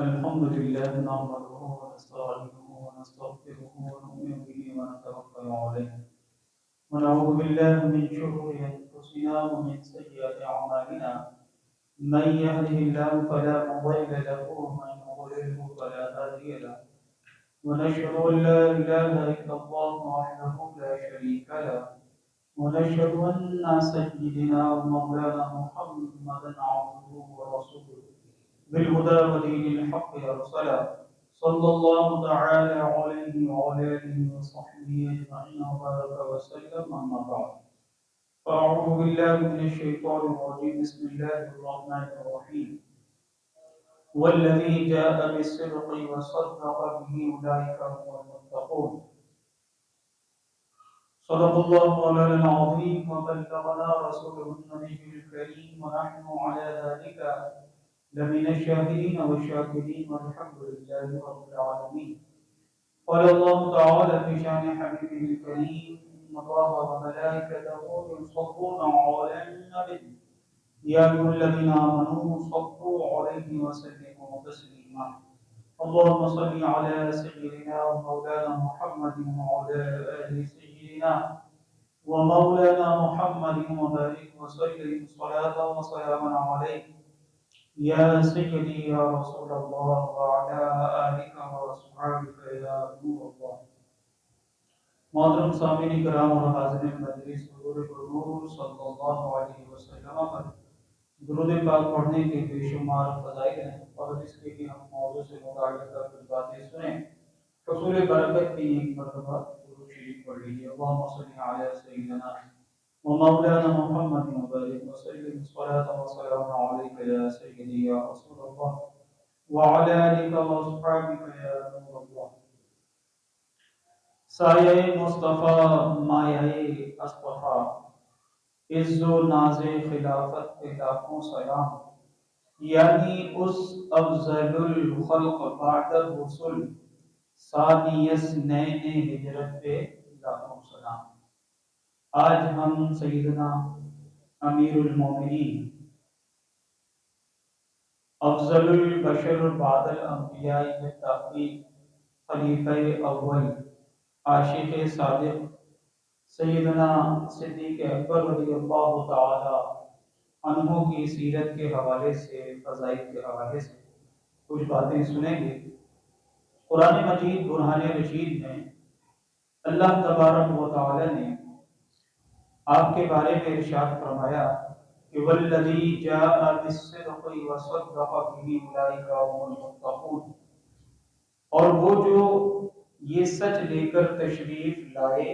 الحمد لله نحمده ونستعينه ونستغفره ونؤمن به ونتوكل عليه ونعوذ بالله من شرور أنفسنا ومن سيئات أعمالنا من يهده الله فلا مضل له ومن يضلله فلا هادي له ونشهد أن لا إله إلا الله وحده لا شريك له ونشهد أن سيدنا ومولانا محمدا عبده ورسوله بالهدى ودين الحق أرسله صلى الله تعالى عليه وعلى آله وصحبه أجمعين وبارك وسلم أما بعد فأعوذ بالله من الشيطان الرجيم بسم الله الرحمن الرحيم والذي جاء بالصدق وصدق به أولئك هم المتقون صدق الله مولانا العظيم وبلغنا رسوله النبي الكريم ونحن على ذلك لمن الشاهدين والشاكرين والحمد لله رب العالمين قال الله تعالى في شان حبيبه الكريم إن الله وملائكته يصلون على النبي يا أيها الذين آمنوا صلوا عليه وسلموا تسليما اللهم صل على سيدنا ومولانا محمد وعلى آل سيدنا ومولانا محمد وبارك وسلم صلاة وسلاما عليه يا سيدي يا رسول الله وعلى آلك وأصحابك يا نور الله محترم سامعین کرام اور حاضرین مجلس حضور حضور صلی اللہ علیہ وسلم پر درود پاک پڑھنے کے بے شمار فضائل ہیں اور اس کے لیے ہم موضوع سے متعلق کچھ باتیں سنیں حصول برکت کی ایک مرتبہ درود شریف پڑھ لیجیے اللہم صلی علی سیدنا ومولانا محمد وبارك وسلم صلاة وسلام عليك يا سيدي يا رسول الله وعلى آلك وأصحابك يا نور الله سایہ مصطفیٰ مایہ اصطفیٰ عز و ناز خلافت کے لاکھوں سلام یعنی اس افضل الخلق بعد الرسل ثانی اثنین ہجرت پہ لاکھوں سلام۔ آج ہم سیدنا امیر المومنین افضل البشر بعد الانبیاء بالتحقیق خلیفہ اول عاشق صادق سیدنا صدیق اکبر رضی اللہ تعالی عنہ کی سیرت کے حوالے سے فضائل کے حوالے سے کچھ باتیں سنیں گے۔ قرآن مجید برہان رشید میں اللہ تبارک و تعالی نے آپ کے بارے میں ارشاد فرمایا کہ والذی جاء بالصدق وصدق به اولئک هم المتقون، اور وہ جو یہ سچ لے کر تشریف لائے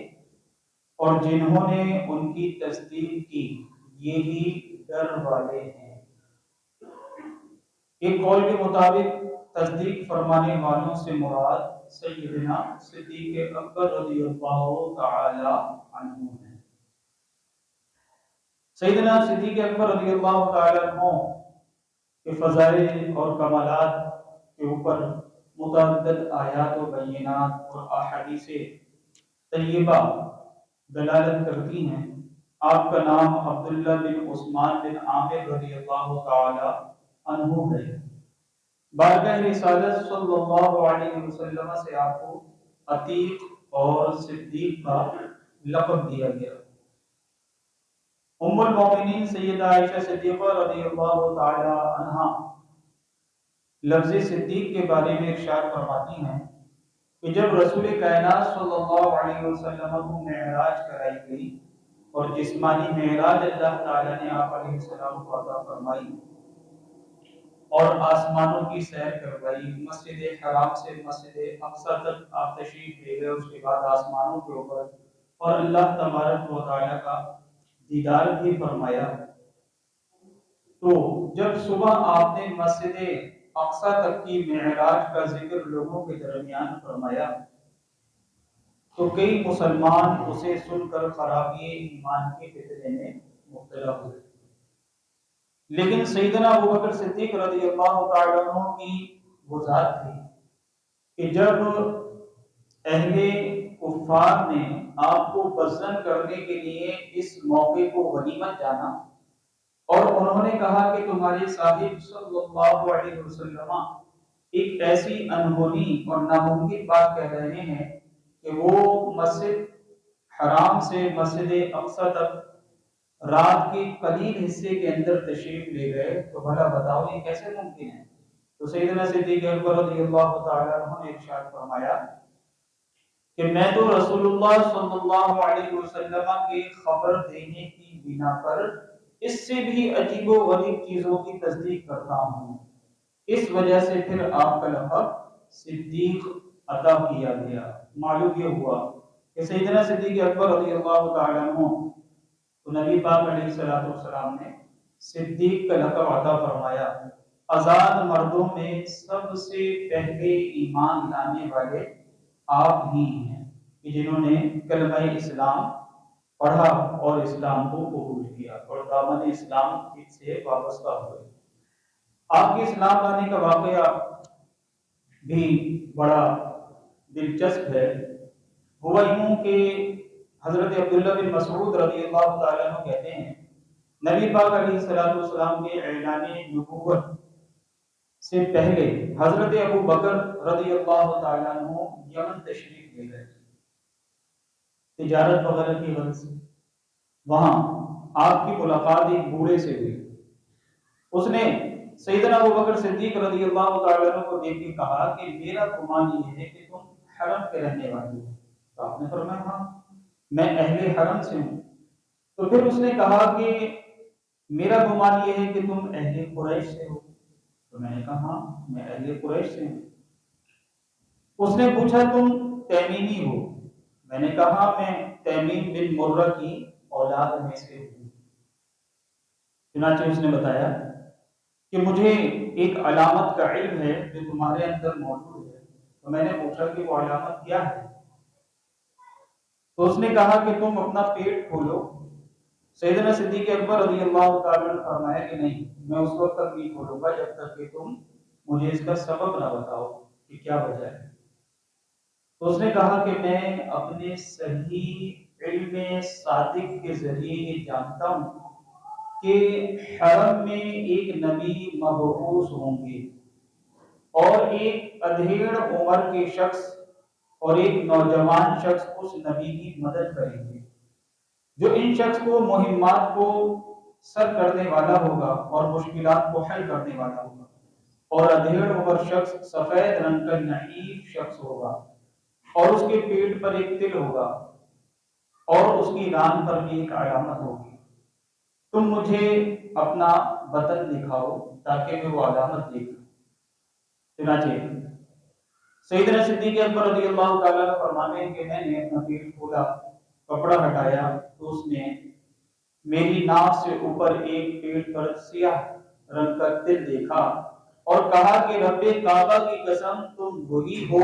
اور جنہوں نے ان کی تصدیق کی یہی ڈر والے ہیں۔ ایک قول کے مطابق تصدیق فرمانے والوں سے مراد سیدنا صدیق اکبر رضی اللہ تعالی عنہ ہیں۔ سیدنا صدیق اکبر رضی اللہ تعالی عنہ کے فضائل اور کمالات کے اوپر متعدد آیات و بینات اور احادیث طیبہ دلالت کرتی ہیں۔ آپ کا نام عبداللہ بن عثمان بن عامر رضی اللہ تعالی عنہ ہے۔ بارگاہ رسالت صلی اللہ علیہ وسلم سے آپ کو عتیق اور صدیق کا لقب دیا گیا۔ ام المومنین سیدہ عائشہ صدیقہ رضی اللہ تعالی عنہا لفظ صدیق کے بارے میں ارشاد فرماتی ہیں کہ جب رسول کائنات صلی اللہ علیہ وسلم کو معراج کرائی گئی اور جسمانی معراج اللہ تعالی نے آپ علیہ السلام کو عطا فرمائی اور آسمانوں کی سیر کروائی، مسجد حرام سے مسجد اقصی تک آپ تشریف لے گئے، اس کے بعد آسمانوں کے اوپر اور اللہ تبارک و تعالی کا دیدار بھی فرمایا، تو جب صبح آپ نے مسجد اقصی تک کی معراج کا ذکر لوگوں کے درمیان فرمایا تو کئی مسلمان اسے سن کر خرابی ایمان کے فتنے میں مبتلا ہوئے، لیکن سیدنا ابوبکر صدیق رضی اللہ تعالیٰ عنہ کی وہ ذات تھی کہ جب اہل کفار نے آپ کو بزن کرنے کے لیے اس موقع کو غنیمت جانا اور انہوں نے کہا کہ تمہارے صاحب صلی اللہ علیہ وسلم ایک ایسی انہونی اور ناممکن بات کہہ رہے ہیں کہ وہ مسجد حرام سے مسجد اقصی تک رات کے قلیل حصے کے اندر تشریف لے گئے، تو بھلا بتاؤ یہ کیسے ممکن ہے؟ تو سیدنا صدیق اکبر رضی اللہ تعالی عنہ نے ارشاد فرمایا کہ میں تو رسول اللہ صلی اللہ علیہ وسلم کے خبر دینے کی بنا پر اس سے بھی عجیب و غریب چیزوں کی تصدیق کرتا ہوں، اس وجہ سے پھر آپ کا لقب صدیق عطا کیا گیا۔ معلوم یہ ہوا کہ سیدنا صدیق اکبر رضی اللہ تعالی عنہ تو نبی پاک علیہ الصلوۃ والسلام نے صدیق کا لقب عطا فرمایا۔ آزاد مردوں میں سب سے پہلے ایمان لانے والے آپ ہی ہیں کہ جنہوں نے کلمہ اسلام پڑھا اور اسلام کو قبول کیا اور دامن اسلام سے وابستہ ہوئے۔ آپ کے اسلام لانے کا واقعہ بھی بڑا دلچسپ ہے۔ ہوا یوں کہ حضرت عبداللہ بن مسعود رضی اللہ تعالیٰ عنہ کہتے ہیں نبی پاک علیہ الصلوۃ والسلام کے اعلان نبوت سے پہلے حضرت ابو بکر رضی اللہ تعالیٰ عنہ یمن تشریف لے گئے تجارت وغیرہ کی غرض سے۔ وہاں آپ کی ملاقات ایک بوڑھے سے ہوئی۔ اس نے سیدنا ابو بکر صدیق رضی اللہ تعالیٰ عنہ کو دیکھ کے کہا کہ میرا گمان یہ ہے کہ تم حرم کے رہنے والے ہو۔ تو آپ نے فرمایا ہاں میں اہل حرم سے ہوں۔ تو پھر اس نے کہا کہ میرا گمان یہ ہے کہ تم اہل قریش سے ہو۔ تو میں نے کہا ہاں میں اہل قریش سے ہوں۔ اس نے پوچھا تم تیمیمی ہو؟ میں نے کہا میں تیمیم بن مرہ کی اولاد میں سے ہوں۔ چنانچہ اس نے بتایا کہ مجھے ایک علامت کا علم ہے جو تمہارے اندر موجود ہے۔ تو میں نے پوچھا کہ وہ علامت کیا ہے؟ تو اس نے کہا کہ تم اپنا پیٹ کھولو۔ سیدنا صدیق اکبر رضی اللہ تعالیٰ نے فرمایا کہ نہیں میں اس وقت تک نہیں کھولوں گا جب تک کہ تم مجھے اس کا سبب نہ بتاؤ کہ کیا وجہ ہے۔ تو اس نے کہا کہ میں اپنے صحیح علم صادق کے ذریعے یہ جانتا ہوں کہ حرم میں ایک نبی مبعوث ہوں گے اور ایک ادھیڑ عمر کے شخص اور ایک نوجوان شخص اس نبی کی مدد کریں گے جو ان شخص کو مہمات کو سر کرنے والا ہوگا اور مشکلات کو حل کرنے والا ہوگا، اور ادھیڑ عمر شخص سفید رنگ کا نحیف شخص ہوگا اور اس کے پیٹ پر ایک تل ہوگا اور اس کی ران پر بھی ایک علامت ہوگی۔ تم مجھے اپنا بطن دکھاؤ تاکہ میں وہ علامت دیکھوں۔ چنانچہ سیدنا صدیق اکبر رضی اللہ تعالیٰ عنہ فرماتے ہیں کہ میں نے اپنا پیٹ کھولا، کپڑا ہٹایا تو اس نے میری ناک سے اوپر ایک پیٹ پر سیاہ رنگ کا تل دیکھا اور کہا کہ رب کعبہ کی قسم تم وہی ہو،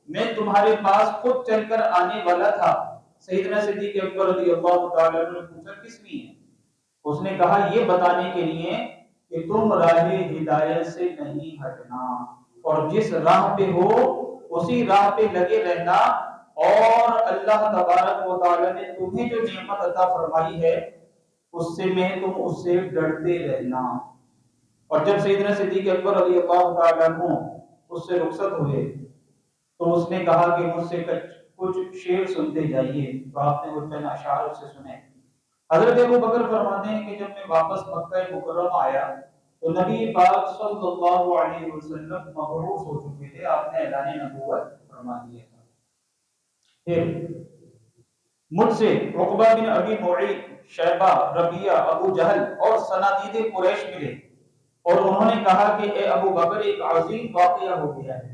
میں تمہارے پاس خود چل کر آنے والا تھا۔ سیدنا صدیق اکبر رضی اللہ تعالیٰ عنہ نے پوچھا کس لیے؟ اس نے کہا یہ بتانے کے لیے کہ تم راہ ہدایت سے نہیں ہٹنا اور جس راہ پہ ہو اسی راہ پہ لگے رہنا، اور اللہ تبارک و تعالی نے تمہیں جو نعمت عطا فرمائی ہے اس سے میں تم اس سے ڈرتے رہنا۔ اور جب سیدنا صدیق اکبر رضی اللہ تعالیٰ عنہ اس سے رخصت ہوئے تو اس نے کہا کہ مجھ سے کچھ شعر سنتے جائیے، تو آپ نے وہ چند اشعار اس سے سنے۔ حضرت ابو بکر فرماتے ہیں کہ جب میں واپس مکہ مکرمہ آیا تو نبی پاک صلی اللہ علیہ وسلم مبعوث ہو چکے تھے، آپ نے اعلان نبوت فرما دیا تھا۔ پھر مجھ سے عقبہ بن ابی معیط، شیبہ، ربیعہ، ابو جہل اور صنادید قریش ملے اور انہوں نے کہا کہ اے ابو بکر ایک عظیم واقعہ ہو گیا ہے۔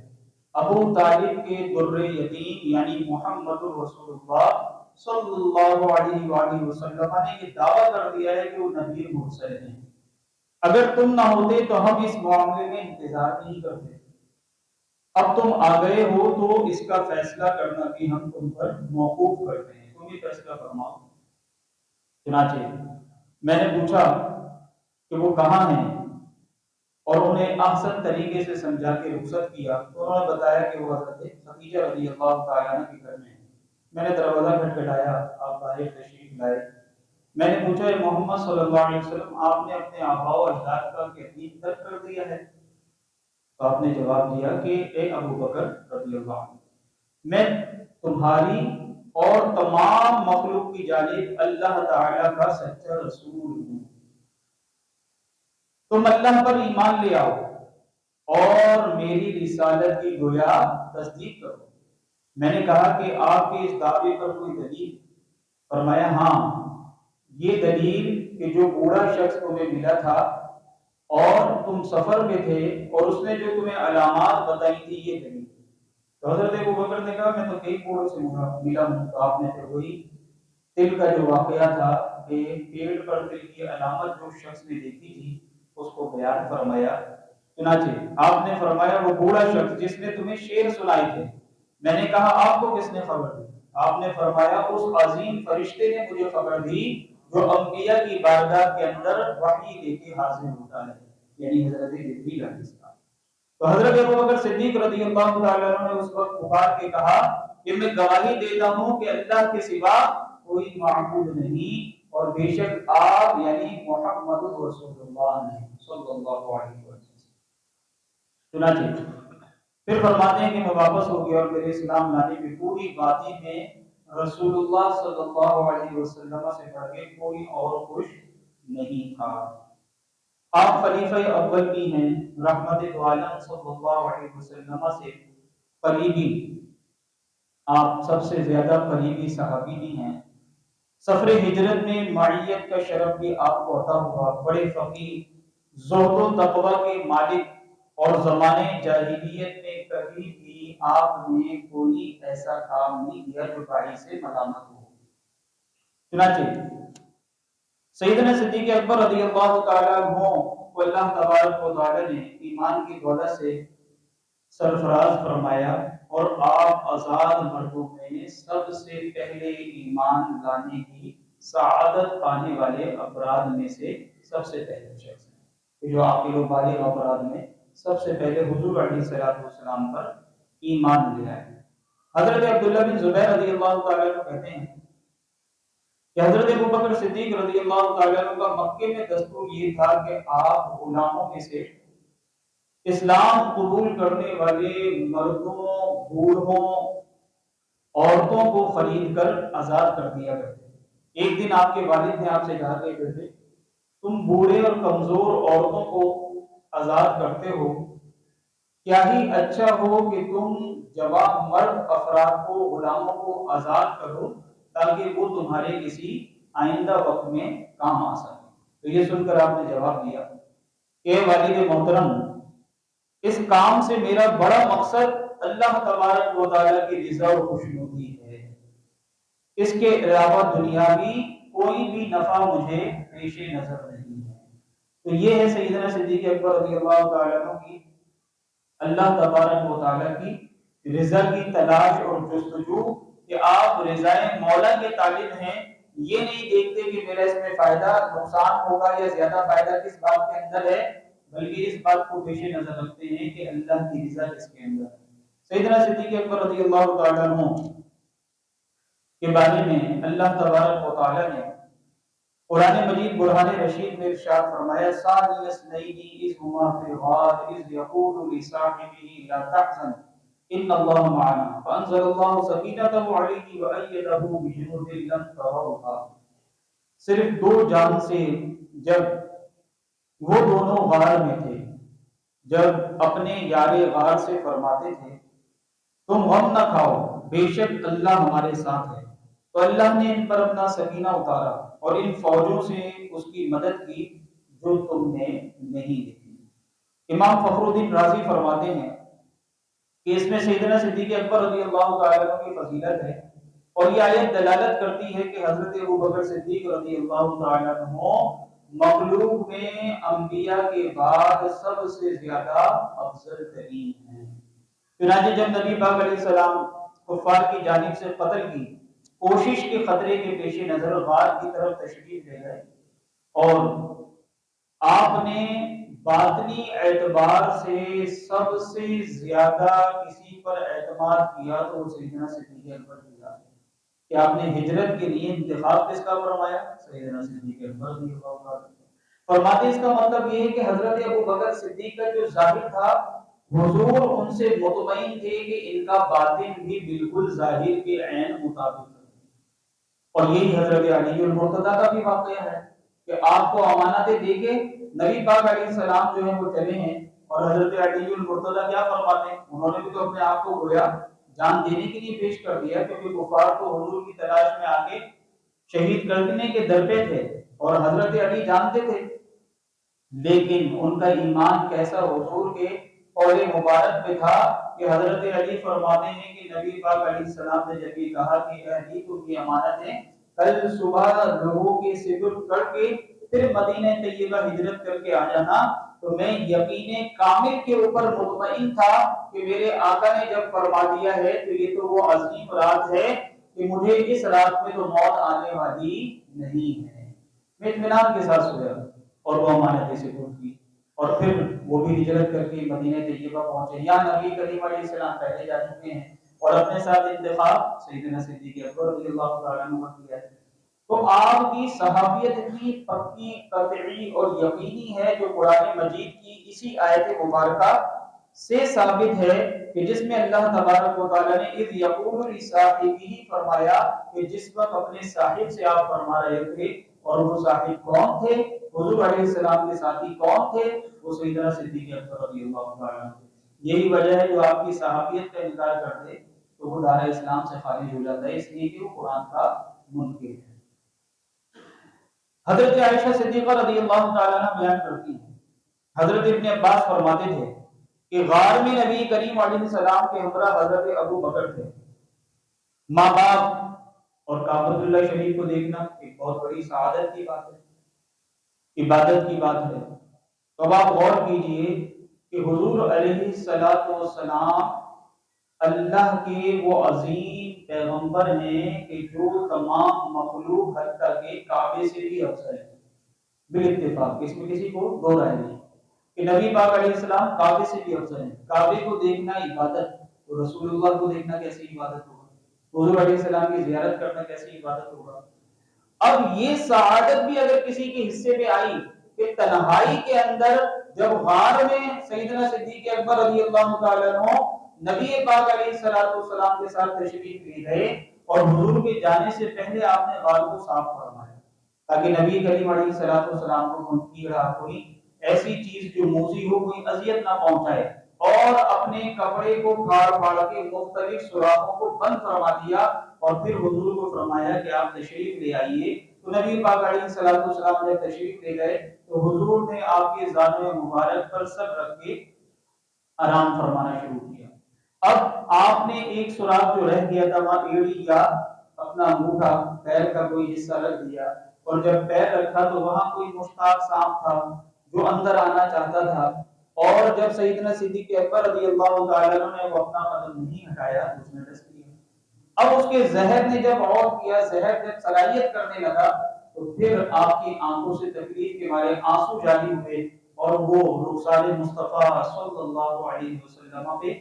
ابو طالب کے در یتیم یعنی محمد رسول اللہ صلی اللہ علیہ وآلہ وسلم نے یہ دعویٰ کر دیا ہے کہ وہ نبی مرسل ہیں، اگر تم نہ ہوتے تو ہم اس معاملے میں انتظار نہیں کرتے، اب تم آ گئے ہو تو اس کا فیصلہ کرنا بھی ہم تم پر موقوف کرتے ہیں، تم یہ فیصلہ فرماؤ۔ چنانچہ میں نے پوچھا کہ وہ کہاں ہیں اور انہیں احسن طریقے سے سمجھا کے رخصت کیا تو انہوں نے بتایا کہ وہ حضرت خدیجہ رضی اللہ تعالیٰ عنہ کے گھر میں ہیں۔ میں نے دروازہ کھٹکھٹایا، آپ باہر تشریف لائے۔ میں نے پوچھا اے محمد صلی اللہ علیہ وسلم آپ نے اپنے آباء و اجداد کا یقین ترک کر دیا ہے؟ تو آپ نے جواب دیا کہ اے ابو بکر رضی اللہ عنہ، میں تمہاری اور تمام مخلوق کی جانب اللہ تعالی کا سچا رسول ہوں، تم اللہ پر ایمان لے آؤ اور میری رسالت کی گویا تصدیق کرو۔ میں نے کہا کہ آپ کے اس دعوے پر کوئی دلیل؟ فرمایا ہاں، یہ دلیل کہ جو بوڑھا شخص تمہیں ملا تھا اور تم سفر میں تھے اور اس نے جو تمہیں علامات بتائی تھی، یہ دلیل۔ تو حضرت ابوبکر نے کہا میں تو کئی بوڑھوں سے ملا ہوں۔ تو آپ نے پھر وہی تل کا جو واقعہ تھا کہ پیڑ پر تل کی علامت جو شخص نے دیکھی تھی اس کو بیان فرمایا۔ چنانچہ آپ نے فرمایا وہ بوڑھا شخص جس نے تمہیں شعر سنائے تھے، میں نے کہا آپ کو کس نے خبر دی؟ آپ نے فرمایا اس عظیم فرشتے نے مجھے خبر دی جو انبیاء کی بارگاہ کے اندر وحی لے کے حاضر ہوتا ہے، یعنی حضرت جبریل علیہ السلام۔ تو حضرت ابوبکر صدیق رضی اللہ تعالیٰ عنہ نے اس وقت پکار کے کہا کہ میں گواہی دیتا ہوں کہ اللہ کے سوا کوئی معبود نہیں، اور بے شک آپ یعنی محمد رسول اللہ ہیں صلی اللہ علیہ وسلم۔ چنانچہ پھر فرماتے ہیں کہ میں واپس ہو گیا اور میرے اسلام لانے کی پوری وادی میں رسول اللہ صلی اللہ علیہ وسلم سے بڑھ کے کوئی اور خوش نہیں تھا۔ آپ خلیفہ اول بھی ہیں، رحمت دو عالم صلی اللہ علیہ وسلم سے قریبی، آپ سب سے زیادہ قریبی صحابی بھی ہیں۔ سفر ہجرت میں معیت کا شرف بھی آپ کو عطا ہوا، بڑے فقیر، زہد و تقوی کے مالک، اور زمانے جاہلیت میں کبھی بھی آپ نے کوئی ایسا کام نہیں کیا جو بھائی سے ملامت ہو۔ چنانچہ سیدنا صدیق اکبر رضی اللہ تعالیٰ عنہ کو اللہ تبارک و تعالیٰ نے ایمان کی دولت سے سرفراز فرمایا، اور آپ آزاد مردوں میں سب سے پہلے ایمان لانے کی سعادت پانے والے افراد میں سے سب سے پہلے شخص ہیں، جو عاقل و بالغ افراد میں سب سے پہلے حضور علیہ الصلوۃ والسلام پر ایمان لے آئے۔ حضرت عبداللہ بن زبیر رضی اللہ تعالیٰ عنہ کہتے ہیں کہ حضرت ابوبکر صدیق رضی اللہ تعالیٰ عنہ کا مکے میں دستور یہ تھا کہ آپ غلاموں میں سے اسلام قبول کرنے والے مردوں، بوڑھوں، عورتوں کو خرید کر آزاد کر دیا کرتے۔ ایک دن آپ کے والد نے آپ سے کہا کہ تم بوڑھے اور کمزور عورتوں کو آزاد کرتے ہو، کیا ہی اچھا ہو کہ تم جوان مرد افراد کو، غلاموں کو آزاد کرو تاکہ وہ تمہارے کسی آئندہ وقت میں کام آ سکے۔ تو یہ سن کر آپ نے جواب دیا کہ والد محترم، اس کام سے میرا بڑا مقصد اللہ تبارک و تعالیٰ کی رضا اور خوشنودی ہے، اس کے علاوہ دنیاوی کوئی بھی نفع مجھے پیش نظر نہیں ہے۔ تو یہ ہے سیدنا صدیق اکبر رضی اللہ تعالیٰ عنہ کی اللہ تبارک و تعالیٰ کی رضا کی تلاش اور جستجو، کہ آپ رضائے مولا کے طالب ہیں، یہ نہیں دیکھتے کہ میرا اس میں فائدہ نقصان ہوگا یا زیادہ فائدہ کس بات کے اندر ہے، بلکہ اس بات کو پیش نظر رکھتے ہیں کہ اللہ کی رضا کس کے اندر ہے۔ سیدنا صدیق اکبر رضی اللہ تعالیٰ عنہ کے بارے میں اللہ تبارک و تعالیٰ نے قرآن مجید برہان رشید میں ارشاد فرمایا ثانی اثنین اذ ہما فی الغار اذ یقول لصاحبہ لا تحزن ان اللہ معنا فانزل اللہ سکینتہ علیہ وأیدہ بجنود لم تروها۔ صرف دو جان سے جب وہ دونوں غار میں تھے، جب اپنے یار غار سے فرماتے تھے تم غم نہ کھاؤ، بے شک اللہ ہمارے ساتھ ہے، تو اللہ نے ان پر اپنا سکینہ اتارا اور ان فوجوں سے اس کی مدد کی جو تم نے نہیں دیکھی۔ امام فخر الدین رازی فرماتے ہیں کہ اس میں سیدنا صدیق اکبر رضی اللہ تعالیٰ عنہ کی فضیلت ہے، اور یہ آیت دلالت کرتی ہے کہ حضرت ابوبکر صدیق رضی اللہ تعالیٰ عنہ مخلوق میں انبیاء کے بعد سب سے زیادہ افضل ترین ہیں۔ چنانچہ جب نبی پاک علیہ السلام کفار کی جانب سے قتل کی کوشش کے خطرے کے پیش نظر غار کی طرف تشریف لے گئے، اور آپ نے باطنی اعتبار سے سب سے زیادہ کسی پر اعتماد کیا تو وہ سیدنا صدیق اکبر کی ذات ہے، کہ آپ نے ہجرت کے لیے انتخاب کس کا فرمایا؟ سیدنا صدیق اکبر رضی اللہ عنہ۔ فرماتے اس کا مطلب یہ ہے کہ حضرت ابوبکر صدیق کا جو ظاہر تھا حضور ان سے مطمئن تھے کہ ان کا باطن بھی بالکل ظاہر کے عین مطابق ہے۔ اور یہی حضرت علی المرتضیٰ کا بھی واقعہ ہے کہ آپ کو امانتیں دے کے نبی پاک علیہ السلام جو ہے وہ چلے ہیں، اور حضرت علی المرتضیٰ کیا فرماتے ہیں، انہوں نے بھی تو اپنے آپ کو گویا جان دینے کے لیے پیش کر دیا، کیونکہ کفار تو حضور کی تلاش میں آ کے شہید کرنے کے در پہ تھے، اور حضرت علی جانتے تھے، لیکن ان کا ایمان کیسا حضور کے قول مبارک پہ تھا کہ حضرت علی فرماتے ہیں کہ نبی پاک علیہ السلام نے جب یہ کہا کہ اے علی کو یہ امانت ہے، کل صبح لوگوں کے سپرد کر کے پھر مدینہ طیبہ ہجرت کر کے آ جانا، تو میں یقین کامل کے اوپر مطمئن تھا کہ میرے آقا نے جب فرما دیا ہے تو یہ تو وہ عظیم رات ہے کہ مجھے اس رات میں تو موت آنے والی نہیں ہے۔ میں اطمینان کے ساتھ سویا اور وہ امانتیں سپرد کی، اور پھر وہ بھی ہجرت کر کے مدینہ طیبہ پہنچے۔ یہاں نبی کریم علیہ السلام پہلے جا چکے ہیں اور اپنے ساتھ انتخاب سیدنا صدیق اکبر رضی اللہ تعالیٰ عنہ کا کیا ہے۔ تو آپ کی صحابیت اتنی پکی، قطعی اور یقینی ہے، جو قرآن مجید کی اسی آیت مبارکہ سے ثابت ہے کہ جس میں اللہ تبارک و تعالیٰ نے اذ یقول لصاحبہ فرمایا کہ جس وقت اپنے صاحب سے آپ فرما رہے تھے، اور وہ صاحب کون تھے، حضور علیہ السلام کے ساتھی کون تھے، وہ سیدنا صدیق اکبر رضی اللہ تعالیٰ عنہ۔ یہی وجہ ہے جو آپ کی صحابیت کا انکار کر دے تو وہ دار اسلام سے خارج ہو جاتا ہے، اس لیے کہ وہ قرآن کا منکر ہے۔ حضرت عائشہ صدیقہ رضی اللہ تعالیٰ عنہ بیان کرتی ہیں، حضرت ابن عباس فرماتے تھے کہ غار میں نبی کریم علیہ السلام کے ہمراہ حضرت ابو بکر تھے۔ ماں باپ اور کعبۃ اللہ شریف کو دیکھنا ایک بہت بڑی سعادت کی بات ہے، عبادت کی بات ہے۔ تو اب آپ غور کیجئے کہ حضور علیہ السلام اللہ کے وہ عظیم پیغمبر ہیں کہ جو تمام مخلوق حتیٰ کہ کعبے سے بھی افضل ہے، بالاتفاق، اس میں کسی کو دو رائے نہیں کہ نبی پاک علیہ السلام کعبے سے بھی افضل ہیں۔ کعبے کو دیکھنا عبادت، تو رسول اللہ کو دیکھنا کیسی عبادت ہوگا، حضور علیہ السلام کی زیارت کرنا کیسی عبادت ہوگا۔ اب یہ سعادت بھی اگر کسی کے حصے میں آئی کہ تنہائی کے اندر جب غار میں سیدنا صدیق اکبر رضی اللہ تعالیٰ عنہ نبی پاک علیہ السلام کے ساتھ تشریف لے گئے، اور حضور کے جانے سے پہلے آپ نے غار کو صاف فرمایا تاکہ نبی کریم علیہ السلام کو کوئی کیڑا، کوئی ایسی چیز جو موذی ہو، کوئی اذیت نہ پہنچائے، اور اپنے کپڑے کو پھاڑ پھاڑ کے مختلف سوراخوں کو بند فرما دیا، اور پھر حضور کو فرمایا کہ آپ تشریف لے آئیے۔ تو نبی پاک علیہ السلام جب تشریف لے گئے تو حضور نے آپ کے زانو مبارک پر سر رکھ کے آرام فرمانا شروع کیا۔ اب آپ نے ایک سوراخ جو رہ گیا تھا وہاں ایڑی یا اپنا انگوٹھا پیر کا کوئی حصہ رکھ دیا، اور جب پیر رکھا تو وہاں کوئی مشتاق سانپ تھا جو اندر آنا چاہتا تھا، اور جب سیدنا صدیق اکبر رضی اللہ تعالیٰ عنہ نے وہ اپنا قدم نہیں ہٹایا تو اس نے ڈس دیا۔ اب اس کے زہر نے جب اور کیا، زہر جب صلاحیت کرنے لگا، تو پھر آپ کی آنکھوں سے تکلیف کے مارے آنسو جاری ہوئے، اور وہ رخسار مصطفیٰ صلی اللہ علیہ وسلم پہ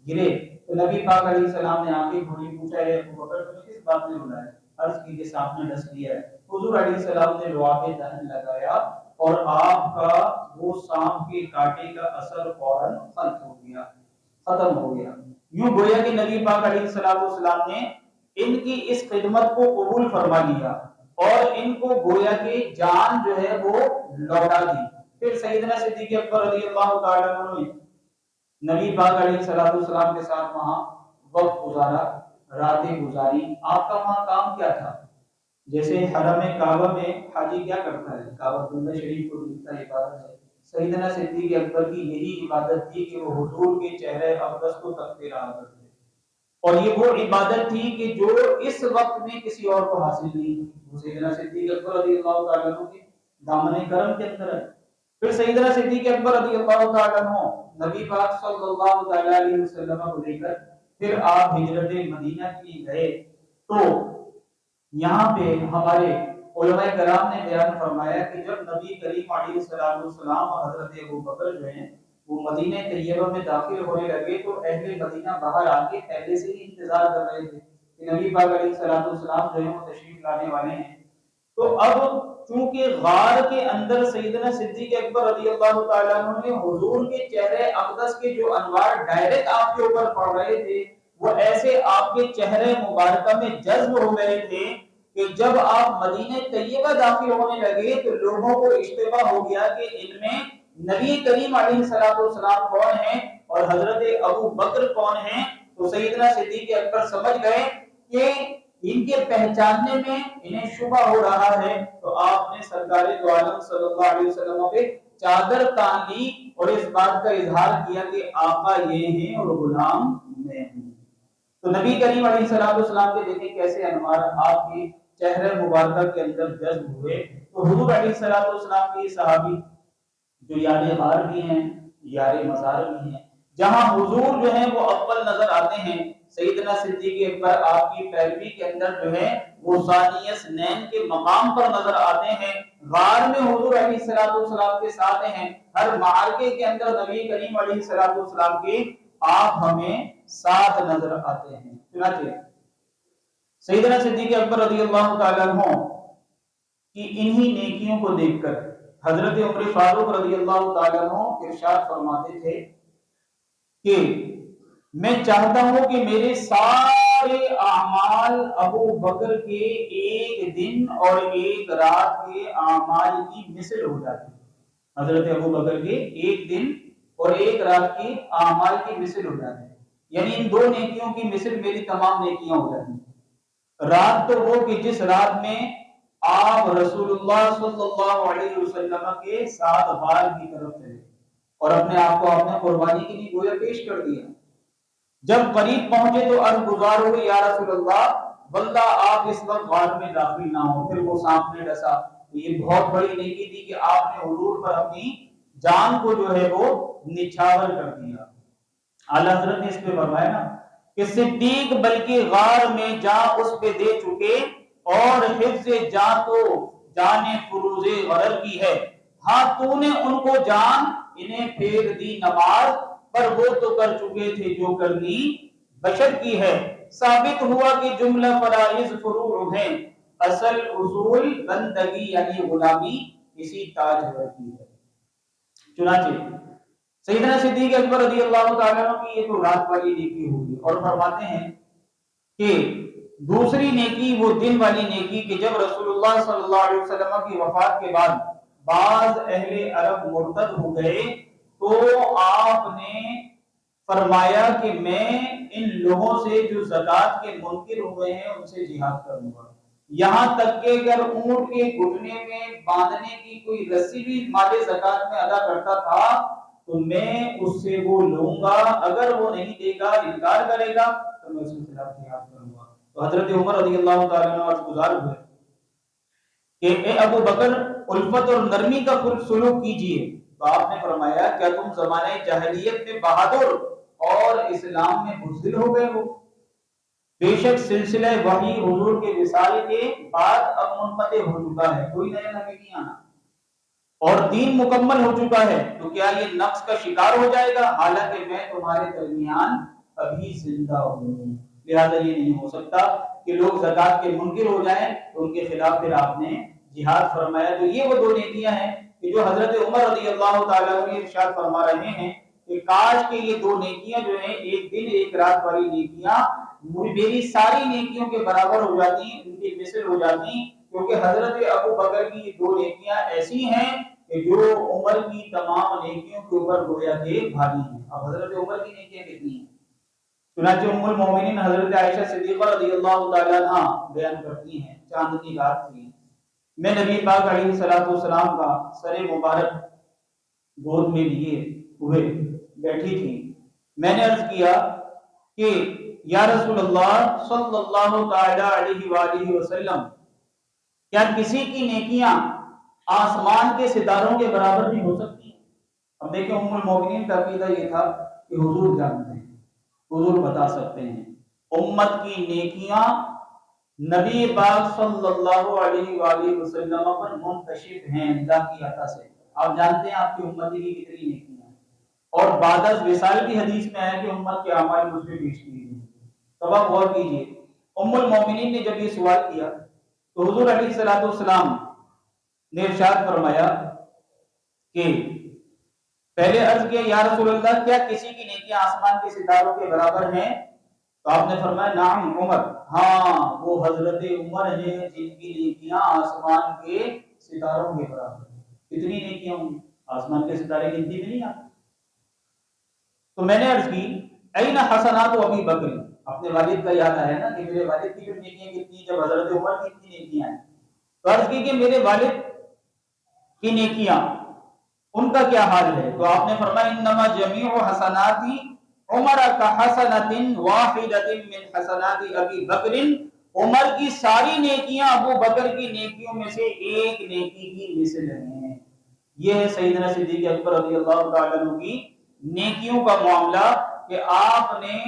گرے۔ تو نبی پاک علیہ السلام نے آنکھیں کھولی، پوچھا ہے ابو بکر تمہیں کس بات نے بلایا؟ عرض کی کہ صاحب نے ڈس دیا ہے۔ حضور علیہ السلام نے لعاب دہن لگایا، اور آپ کا وہ سانپ کے کانٹے کا اثر فوراً ختم ہو گیا۔ یوں گویا کہ نبی پاک علیہ السلام نے ان کی اس خدمت کو قبول فرما لیا، اور ان کو گویا کہ جان جو ہے وہ لوٹا دی۔ پھر سیدنا صدیق اکبر رضی اللہ تعالیٰ عنہ نے نبی پاک علیہ السلام کے ساتھ وہاں وقت گزارا، راتیں گزاری۔ آپ کا وہاں کام کیا تھا؟ جیسے حرم کعبہ میں حاجی کیا کرتا ہے، کعبۃ اللہ شریف کو دیکھتا ہے، عبادت ہے۔ سیدنا صدیق اکبر کی یہی عبادت تھی کہ وہ حضور کے چہرے اقدس کو تکتے رہا کرتے، اور یہ وہ عبادت تھی کہ جو اس وقت میں کسی اور کو حاصل نہیں تھی۔ وہ سیدنا صدیق اکبر رضی اللہ تعالیٰ عنہ کے دامن کرم کے اندر ہے۔ پھر سیدنا صدیق اکبر رضی اللہ تعالیٰ عنہ نبی پاک صلی اللہ تعالیٰ علیہ وسلم کو لے کر پھر آپ ہجرت مدینہ کی گئے۔ تو یہاں پہ ہمارے علماء کرام نے بیان فرمایا کہ جب نبی کریم علیہ السلام اور حضرت ابو بکر جو ہیں وہ مدینہ طیبہ میں داخل ہونے لگے، تو اہل مدینہ باہر آ کے پہلے سے ہی انتظار کر رہے تھے کہ نبی پاک علیہ السلام جو ہیں وہ تشریف لانے والے ہیں۔ تو اب چونکہ غار کے اندر سیدنا صدیق اکبر رضی اللہ تعالیٰ عنہ نے حضور کے چہرے اقدس کے جو انوار ڈائریکٹ آپ کے اوپر پڑ رہے تھے وہ ایسے آپ کے چہرے مبارکہ میں جذب ہو گئے تھے کہ جب آپ مدینہ طیبہ داخل ہونے لگے تو لوگوں کو اشتباہ ہو گیا کہ ان میں نبی کریم علیہ الصلوۃ والسلام کون ہیں اور حضرت ابو بکر کون ہیں. تو سیدنا صدیق اکبر سمجھ گئے کہ ان کے پہچاننے میں انہیں شبہ ہو رہا ہے. تو آپ نے سرکار دو عالم صلی اللہ علیہ وسلم پہ چادر تان لی اور اس بات کا اظہار کیا کہ آقا یہ ہیں اور غلام میں ہوں. تو نبی کریم علیہ الصلوۃ والسلام کے دیکھیں کیسے انوار آپ کے چہرے مبارکہ کے اندر جذب ہوئے. تو حضور علیہ الصلوۃ والسلام کے صحابی جو یار غار بھی ہیں یار مزار بھی ہیں, جہاں حضور جو ہیں وہ اول نظر آتے ہیں, سیدنا صدیق اکبر آپ کی پیروی کے اندر جو ہے وہ ثانی اثنین کے مقام پر نظر آتے ہیں. غار میں حضور علیہ الصلوۃ والسلام کے ساتھ ہیں. ہر معرکے کے اندر نبی کریم علیہ الصلوۃ والسلام کے آپ ہمیں ساتھ نظر آتے ہیں. چنانچہ سیدنا صدیق اکبر رضی اللہ تعالیٰ عنہ کی انہی نیکیوں کو دیکھ کر حضرت عمر فاروق رضی اللہ تعالیٰ عنہ ارشاد فرماتے تھے کہ میں چاہتا ہوں کہ میرے سارے اعمال ابو بکر کے ایک دن اور ایک رات کے اعمال کی مثل ہو جاتی. حضرت ابو بکر کے ایک دن اور ایک رات کے اعمال کی مثل ہو جاتی ہے, یعنی ان دو نیکیوں کی مثل میری تمام نیکیاں ہو جاتی ہیں. رات تو وہ کہ جس رات میں آپ رسول اللہ صلی اللہ علیہ وسلم کے ساتھ غار کی طرف چلے اور اپنے آپ کو اپنے قربانی کے لیے گویا پیش کر دیا. جب قریب پہنچے تو عرض گزار ہوئے یا رسول اللہ بندہ آپ اس وقت غار میں داخل نہ ہو. پھر وہ سانپ نے ڈسا. یہ بہت بڑی نیکی تھی کہ آپ نے حضور پر اپنی جان کو جو ہے وہ نچھاور کر دیا. اعلیٰ حضرت نے اس پہ فرمایا نا کہ صدیق بلکہ غار میں جان اس پہ دے چکے اور حفظ جان تو جان فروز غرر کی ہے. ہاں تو نے ان کو جان انہیں پھیر دی نماز پر وہ تو کر چکے تھے جو کرنی بشر کی ہے. ثابت ہوا کہ جملہ فرائض فروع ہیں, اصل اصول بندگی یعنی غلامی اسی تاج کی ہے. چنانچہ سیدنا صدیق اکبر رضی اللہ تعالیٰ عنہ کی یہ تو رات والی نیکی ہوگی, اور فرماتے ہیں کہ دوسری نیکی وہ دن والی نیکی کہ جب رسول اللہ صلی اللہ علیہ وسلم کی وفات کے بعد بعض اہل عرب مرتد ہو گئے تو آپ نے فرمایا کہ میں ان لوگوں سے جو زکوٰۃ کے منکر ہوئے ہیں ان سے جہاد کروں گا. یہاں تک کہ اگر اونٹ کے گھٹنے میں باندھنے کی کوئی رسی بھی مال زکوٰۃ میں ادا کرتا تھا تو میں اس سے وہ لوں گا, اگر وہ نہیں دے گا انکار کرے گا تو میں اس کے خلاف جہاد کروں گا. تو حضرت عمر رضی اللہ تعالیٰ عنہ عرض گزار ہوئے کہ اے ابو بکر الفت اور نرمی کا سلوک کیجیے. تو آپ نے فرمایا کیا تم زمانہ جاہلیت میں بہادر اور اسلام میں بزدل ہو گئے ہو؟ بے شک سلسلہ وحی حضور کے وصال کے بعد اب منقطع ہو چکا ہے, کوئی نیا نبی نہیں آنا اور دین مکمل ہو چکا ہے. تو کیا یہ نقص کا شکار ہو جائے گا حالانکہ میں تمہارے درمیان ابھی زندہ ہوں؟ لہذا یہ نہیں ہو سکتا کہ لوگ زکوٰۃ کے منکر ہو جائیں تو ان کے خلاف پھر آپ نے جہاد فرمایا. تو یہ وہ دو نیکیاں ہیں کہ جو حضرت عمر رضی اللہ تعالیٰ عنہ ارشاد فرما رہے ہیں کہ کاش کہ یہ دو نیکیاں جو ہیں ایک دن ایک رات والی نیکیاں میری ساری نیکیوں کے برابر ہو جاتی, ان کی مثل ہو جاتی, کیونکہ حضرت ابو بکر کی یہ دو نیکیاں ایسی ہیں کہ جو عمر کی تمام نیکیوں کے اوپر گویا کہ بھاری ہیں. اب حضرت عمر کی نیکیاں کتنی ہیں؟ چنانچہ ام المومنین حضرت عائشہ صدیقہ رضی اللہ تعالیٰ عنہ بیان کرتی ہیں چاندنی رات تھی, میں نبی پاک علیہ الصلوۃ والسلام کا سر مبارک گود میں لیے ہوئے بیٹھی تھی. میں نے عرض کیا کہ یا رسول اللہ صلی اللہ تعالی علیہ وآلہ وسلم کیا کسی کی نیکیاں آسمان کے ستاروں کے برابر بھی ہو سکتی ہیں؟ اب دیکھیں ام المومنین کا عقیدہ یہ تھا کہ حضور جانتے ہیں, حضور بتا سکتے ہیں. امت کی نیکیاں نبی پاک صلی اللہ علیہ وآلہ وسلم پر منتشر ہیں اللہ کی عطا سے. آپ جانتے ہیں آپ کی امت کی کتنی نیکیاں ہیں, اور بعد از وصال کی حدیث میں ہے کہ امت کے اعمال مجھ پہ پیش کیے گئے. تو آپ غور کیجیے, ام المومنین نے جب یہ سوال کیا تو حضور علیہ الصلوۃ والسلام نے ارشاد فرمایا کہ پہلے عرض کیا یا رسول اللہ کیا کسی کی نیکیاں آسمان کے ستاروں کے برابر ہیں؟ تو آپ نے فرمایا نعم عمر، ہاں وہ حضرت عمر ہیں جن کی نیکیاں آسمان کے ستاروں کے برابر ہیں۔ کتنی نیکیاں ہوں گی؟ آسمان کے ستارے گنتی میں نہیں آتے۔ تو میں نے عرض کی این حسنات ابی بکر، اپنے والد کا یاد آیا نا کہ میرے والد کی نیکیاں کتنی، جب حضرت عمر کی اتنی نیکیاں ہیں، تو عرض کی کہ میرے والد کی نیکیاں ان کا کیا حال ہے؟ تو آپ نے فرمایا انما جمیع حسناتی عمر کا حسنۃ واحدۃ من حسنات ابی بکر، عمر کی ساری نیکیاں ابو بکر کی نیکیوں میں سے ایک نیکی کی مثل ہیں۔ یہ ہے سیدنا صدیق اکبر رضی اللہ تعالیٰ عنہ کی نیکیوں کا معاملہ کہ آپ نے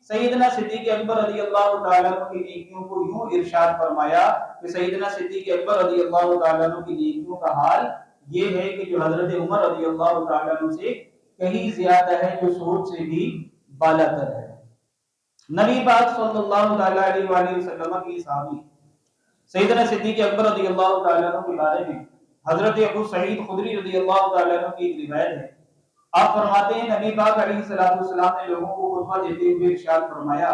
سیدنا صدیق اکبر رضی اللہ تعالیٰ عنہ کی نیکیوں کو یوں ارشاد فرمایا کہ سیدنا صدیق اکبر رضی اللہ تعالیٰ عنہ کی نیکیوں کا حال یہ ہے کہ جو حضرت عمر رضی اللہ تعالیٰ عنہ سے کہیں زیادہ ہے، جو سوچ سے بھی بالاتر ہے۔ نبی پاک صلی اللہ تعالیٰ علیہ وآلہ وسلم کی صحابی سیدنا صدیق اکبر رضی اللہ تعالیٰ عنہ کے بارے میں حضرت ابو سعید خدری رضی اللہ تعالیٰ عنہ کی ایک روایت ہے۔ آپ فرماتے ہیں نبی پاک علیہ الصلوۃ والسلام نے لوگوں کو خطبہ دیتے ہوئے ارشاد فرمایا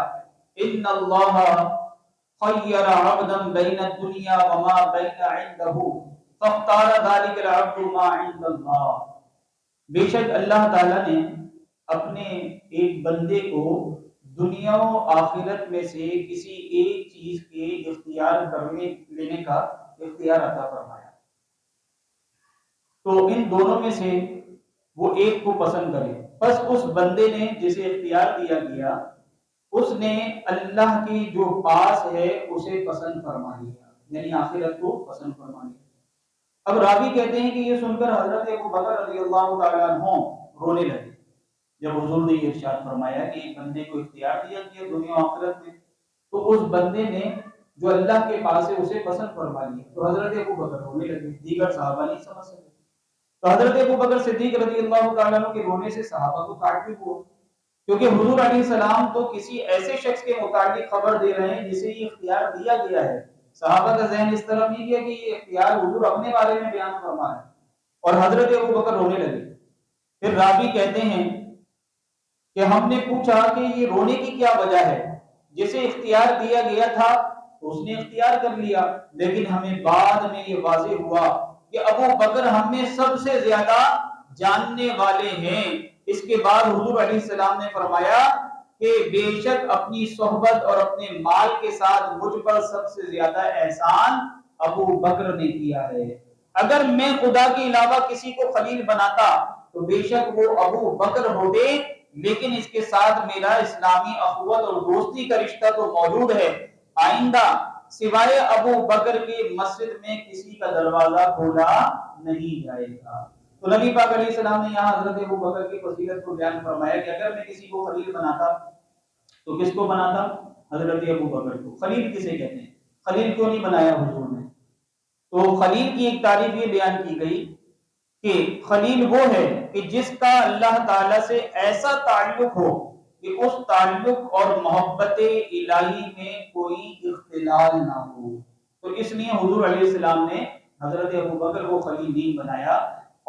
ان اللہ خیر عبدا بین الدنیا وما بین عنده فاختار ذلك العبد ما عند اللہ، بے شک اللہ تعالیٰ نے اپنے ایک بندے کو دنیا و آخرت میں سے کسی ایک چیز کے اختیار کرنے لینے کا اختیار عطا فرمایا، تو ان دونوں میں سے وہ ایک کو پسند کرے، بس اس بندے نے جسے اختیار دیا گیا اس نے اللہ کی جو پاس ہے اسے پسند فرما لیا، یعنی آخرت کو پسند فرما لیا۔ اب راوی کہتے ہیں کہ یہ سن کر حضرت ابو بکر رضی اللہ تعالیٰ عنہ رونے لگے جب حضور نے یہ ارشاد فرمایا کہ ایک بندے کو اختیار دیا گیا دنیا و آخرت میں، تو اس بندے نے جو اللہ کے پاس ہے اسے پسند فرما لیا، تو حضرت ابو بکر رونے لگے، دیگر صحابہ نہیں سمجھ سکے۔ تو حضرت ابو بکر صدیق رضی اللہ تعالیٰ عنہ کے رونے سے صحابہ کو تعجب ہوا، کیونکہ حضور علیہ السلام تو کسی ایسے شخص کے متعلق خبر دے رہے ہیں جسے یہ اختیار دیا گیا ہے۔ صحابہ کا ذہن اس طرح نہیں گیا کہ یہ اختیار حضور اپنے بارے میں بیان فرما ہے، اور حضرت ابو بکر رونے لگے۔ پھر راوی کہتے ہیں کہ ہم نے پوچھا کہ یہ رونے کی کیا وجہ ہے؟ جسے اختیار دیا گیا تھا تو اس نے اختیار کر لیا، لیکن ہمیں بعد میں یہ واضح ہوا کہ ابو بکر ہم میں سب سے زیادہ جاننے والے ہیں۔ اس کے بعد حضور علیہ السلام نے فرمایا کہ بے شک اپنی صحبت اور اپنے مال کے ساتھ مجھ پر سب سے زیادہ احسان ابو بکر نے کیا ہے۔ اگر میں خدا کے علاوہ کسی کو خلیل بناتا تو بے شک وہ ابو بکر ہوتے، لیکن اس کے ساتھ میرا اسلامی اخوت اور دوستی کا رشتہ تو موجود ہے۔ آئندہ سوائے ابو بکر کے مسجد میں کسی کا دروازہ کھولا نہیں جائے گا۔ تو نبی پاک علیہ السلام نے یہاں حضرت ابو بکر کی فضیلت کو بیان فرمایا کہ اگر میں کسی کو خلیل بناتا تو کس کو بناتا؟ حضرت ابو بکر کو۔ خلیل کسے کہتے ہیں؟ خلیل کیوں نہیں بنایا حضور نے؟ تو خلیل کی ایک تعریف یہ بیان کی گئی کہ خلیل وہ ہے کہ جس کا اللہ تعالی سے ایسا تعلق ہو کہ اس تعلق اور محبت الہی میں کوئی اختلال نہ ہو۔ تو اس لیے حضور علیہ السلام نے حضرت ابو بکر کو خلیل نہیں بنایا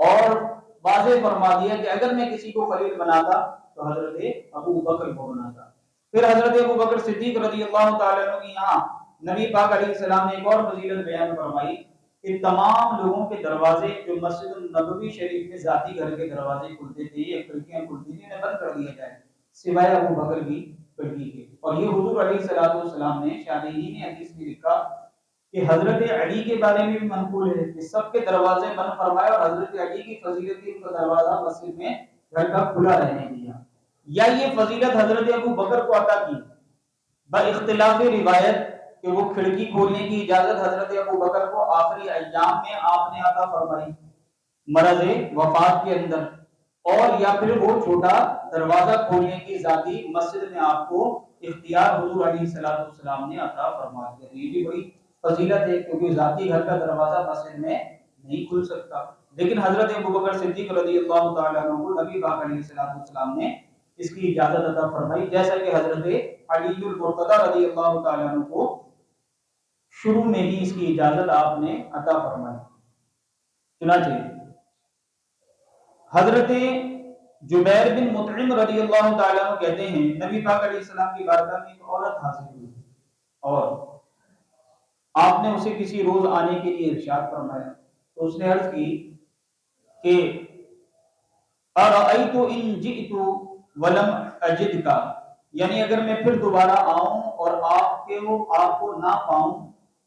اور واضح فرما دیا کہ اگر میں کسی کو خلیل بناتا تو حضرت ابو بکر کو بناتا۔ پھر حضرت ابو بکر صدیق رضی اللہ تعالیٰ عنہ کی یہاں نبی پاک علیہ السلام نے ایک اور فضیلت بیان فرمائی کہ تمام لوگوں کے دروازے جو مسجد النبوی شریف میں ذاتی گھر کے دروازے کھلتے تھے یا کھڑکیاں کھلتی تھیں انہیں بند کر دیا جائے سوائے ابو بکر کی کھڑکی کے۔ اور یہ حضور علیہ الصلوۃ والسلام نے شارحین نے حدیث میں لکھا کہ حضرت علی کے بارے میں بھی منقول ہے کہ سب کے دروازے بند فرمائے اور حضرت علی کی فضیلت ان کا دروازہ مسجد میں گھر کا کھلا رہنے دیا، یا یہ فضیلت حضرت ابو بکر کو عطا کی باختلاف روایت کہ وہ کھڑکی کھولنے کی اجازت حضرت ابو بکر کو آخری ایام میں آپ نے عطا فرمائی مرض وفات کے اندر، اور یا پھر وہ چھوٹا دروازہ کھولنے کی ذاتی مسجد میں آپ کو اختیار حضور علیہ الصلوۃ والسلام نے عطا فرما دیا۔ یہ بھی بڑی فضیلت ہے کیونکہ ذاتی گھر کا دروازہ مسجد میں نہیں کھل سکتا، لیکن حضرت ابو بکر صدیق رضی اللہ تعالیٰ عنہ کو نبی پاک علیہ الصلوۃ والسلام نے اس کی اجازت عطا فرمائی، جیسا کہ حضرت علی المرتضی رضی اللہ تعالیٰ عنہ کو شروع میں ہی اس کی اجازت آپ نے عطا فرمائی۔ چنانچہ حضرت جبیر بن مطعم رضی اللہ تعالیٰ عنہ کہتے ہیں نبی پاک علیہ السلام کی بارگاہ میں ایک عورت حاضر ہوئی اور آپ نے اسے کسی روز آنے کے لیے ارشاد فرمایا تو اس نے عرض کی کہ ارأیت ان جئت ولم اجدک، یعنی اگر میں پھر دوبارہ آؤں اور آپ کو نہ پاؤں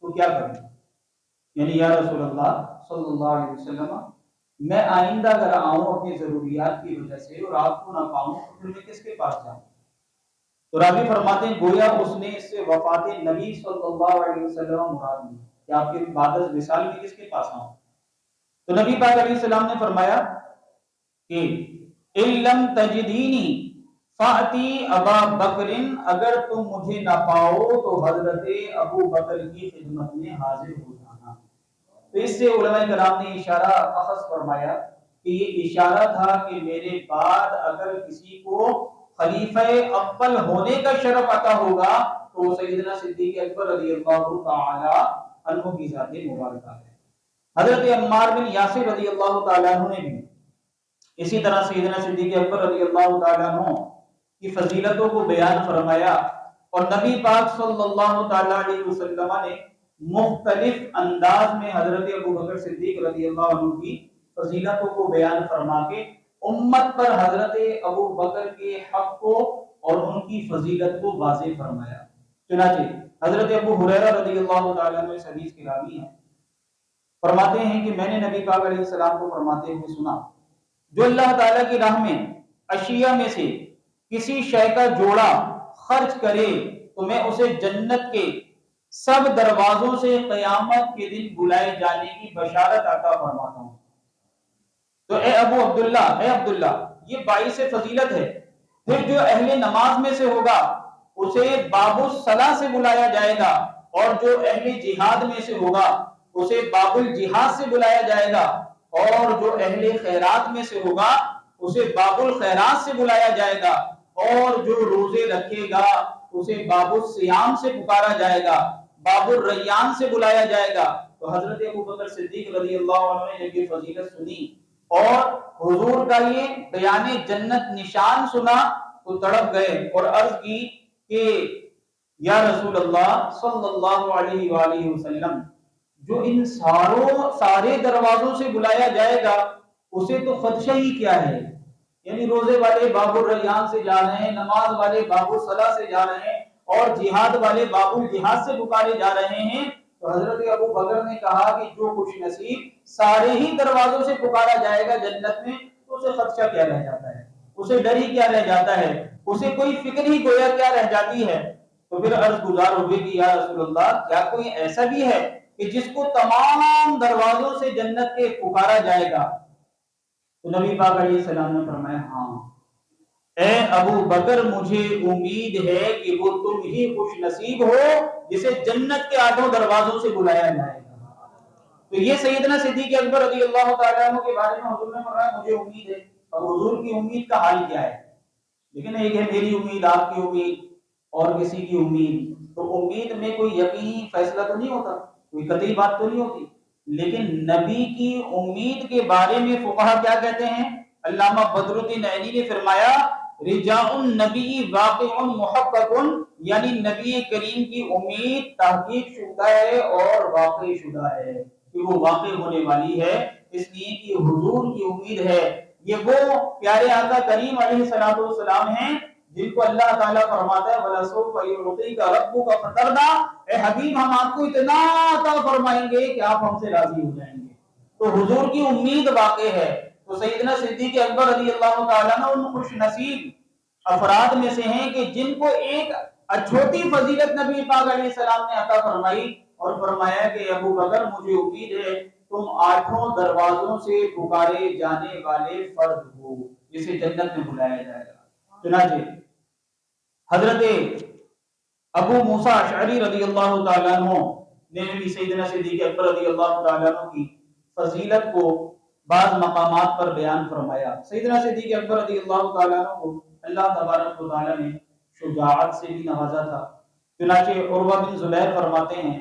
تو کیا کروں؟ یعنی یا رسول اللہ صلی اللہ علیہ وسلم، میں آئندہ اگر آؤں اپنی ضروریات کی وجہ سے اور آپ کو نہ پاؤں تو پھر میں کس کے پاس جاؤں؟ تو راوی فرماتے ہیں گویا اس نے اس سے وفات نبی صلی اللہ علیہ وسلم مراد لی کہ آپ کے بعد از وصال میں کس کے پاس آؤں؟ تو نبی پاک علیہ السلام نے فرمایا کہ ان لم تجدینی فاتی ابا بکر، اگر تم مجھے نہ پاؤ تو حضرت ابو بکر کی خدمت میں حاضر ہو جانا۔ تو اس سے علماء کرام نے اشارہ اخذ فرمایا کہ یہ اشارہ تھا کہ میرے بعد اگر کسی کو خلیفہ اول ہونے کا شرف عطا ہوگا تو وہ سیدنا صدیق اکبر رضی اللہ تعالی عنہ کی ذات مبارکہ ہے۔ حضرت عمار بن یاسر رضی اللہ تعالی عنہ نے بھی اسی طرح سیدنا صدیق اکبر رضی اللہ تعالی عنہ کی فضیلتوں کو بیان فرمایا اور نبی پاک صلی اللہ تعالی علیہ وسلم نے مختلف انداز میں حضرت ابو بکر صدیق رضی اللہ عنہ کی فضیلتوں کو بیان فرما کے امت پر حضرت ابو بکر کے حق کو اور ان کی فضیلت کو واضح فرمایا۔ چنانچہ حضرت ابو ہریرہ رضی اللہ تعالیٰ عنہ اس حدیث کے راوی ہیں، فرماتے ہیں کہ میں نے نبی پاک علیہ السلام کو فرماتے ہوئے سنا جو اللہ تعالیٰ کی راہ میں اشیاء میں سے کسی شے کا جوڑا خرچ کرے تو میں اسے جنت کے سب دروازوں سے قیامت کے دن بلائے جانے کی بشارت عطا فرماتا ہوں۔ تو اے عبداللہ یہ باعث فضیلت ہے۔ پھر جو اہل نماز میں سے ہوگا اسے باب الصلاۃ سے بلایا جائے گا، اور جو اہل جہاد میں سے ہوگا اسے باب الجہاد سے بلایا جائے گا، اور جو اہل خیرات میں سے ہوگا اسے باب الخیرات سے بلایا جائے گا، اور جو روزے رکھے گا اسے باب الصیام سے پکارا جائے گا، باب الریان سے بلایا جائے گا۔ تو حضرت ابو بکر صدیق رضی اللہ عنہ نے جب یہ فضیلت سنی اور حضور کا یہ بیان جنت نشان سنا تو تڑپ گئے اور عرض کی کہ یا رسول اللہ صلی اللہ علیہ وآلہ وسلم، جو ان سارے دروازوں سے بلایا جائے گا اسے تو خدشہ ہی کیا ہے؟ یعنی روزے والے باب الریان سے جا رہے ہیں، نماز والے باب الصلاۃ سے جا رہے ہیں، اور جہاد والے باب الجہاد سے پکارے جا رہے ہیں۔ تو حضرت ابو بکر نے کہا کہ جو خوش نصیب سارے ہی دروازوں سے پکارا جائے گا جنت میں تو اسے خدشہ کیا رہ جاتا ہے، اسے ڈر ہی کیا رہ جاتا ہے، اسے کوئی فکر ہی گویا کیا رہ جاتی ہے۔ تو پھر عرض گزار ہوگی کہ یا رسول اللہ کیا کوئی ایسا بھی ہے کہ جس کو تمام دروازوں سے جنت کے پکارا جائے گا؟ تو نبی پاک علیہ السلام نے فرمایا ہاں اے ابو بکر، مجھے امید ہے کہ وہ تم ہی خوش نصیب ہو جسے جنت کے آٹھوں دروازوں سے بلایا جائے گا۔ تو یہ سیدنا صدیق اکبر رضی اللہ تعالیٰ عنہ کے بارے میں حضور نے فرمایا مجھے امید ہے، اور حضور کی امید کا حال کیا ہے؟ لیکن ایک ہے میری امید، آپ کی امید اور کسی کی امید، تو امید میں کوئی یقینی فیصلہ تو نہیں ہوتا، کوئی قطعی بات تو نہیں ہوتی، لیکن نبی کی امید کے بارے میں فقہا کیا کہتے ہیں؟ علامہ بدر الدین عینی نے فرمایا رجاء النبی واقع محقق، یعنی نبی کریم کی امید تحقیق شدہ ہے اور واقع شدہ ہے کہ وہ واقع ہونے والی ہے، اس لیے کہ حضور کی امید ہے۔ یہ وہ پیارے آقا کریم علیہ الصلوۃ والسلام ہیں جن کو اللہ تعالیٰ فرماتا ہے وَلَسَوْفَ يُعْطِيكَ رَبُّكَ فَتَرْضَىٰ، اے حبیب ہم آپ کو اتنا عطا فرمائیں گے کہ آپ ہم سے راضی ہو جائیں گے۔ تو حضور کی امید واقع ہے۔ تو سیدنا صدیق اکبر رضی اللہ تعالیٰ عنہ ان خوش نصیب افراد میں سے ہیں کہ جن کو ایک چھوٹی فضیلت نبی پاک علیہ السلام نے عطا فرمائی اور فرمایا کہ ابو بکر مجھے امید ہے تم آٹھوں دروازوں سے پکارے جانے والے فرد ہو جسے جنت میں بلایا جائے گا۔ چنانچہ حضرت ابو موسیٰ اشعری رضی اللہ تعالیٰ عنہ نے بھی سیدنا صدیق اکبر رضی اللہ تعالیٰ عنہ کی فضیلت کو بعض مقامات پر بیان فرمایا۔ سیدنا صدیق اکبر رضی اللہ تعالیٰ عنہ کو اللہ تبارک و تعالیٰ نے شجاعت سے بھی نوازا تھا۔ چنانچہ عروہ بن زبیر فرماتے ہیں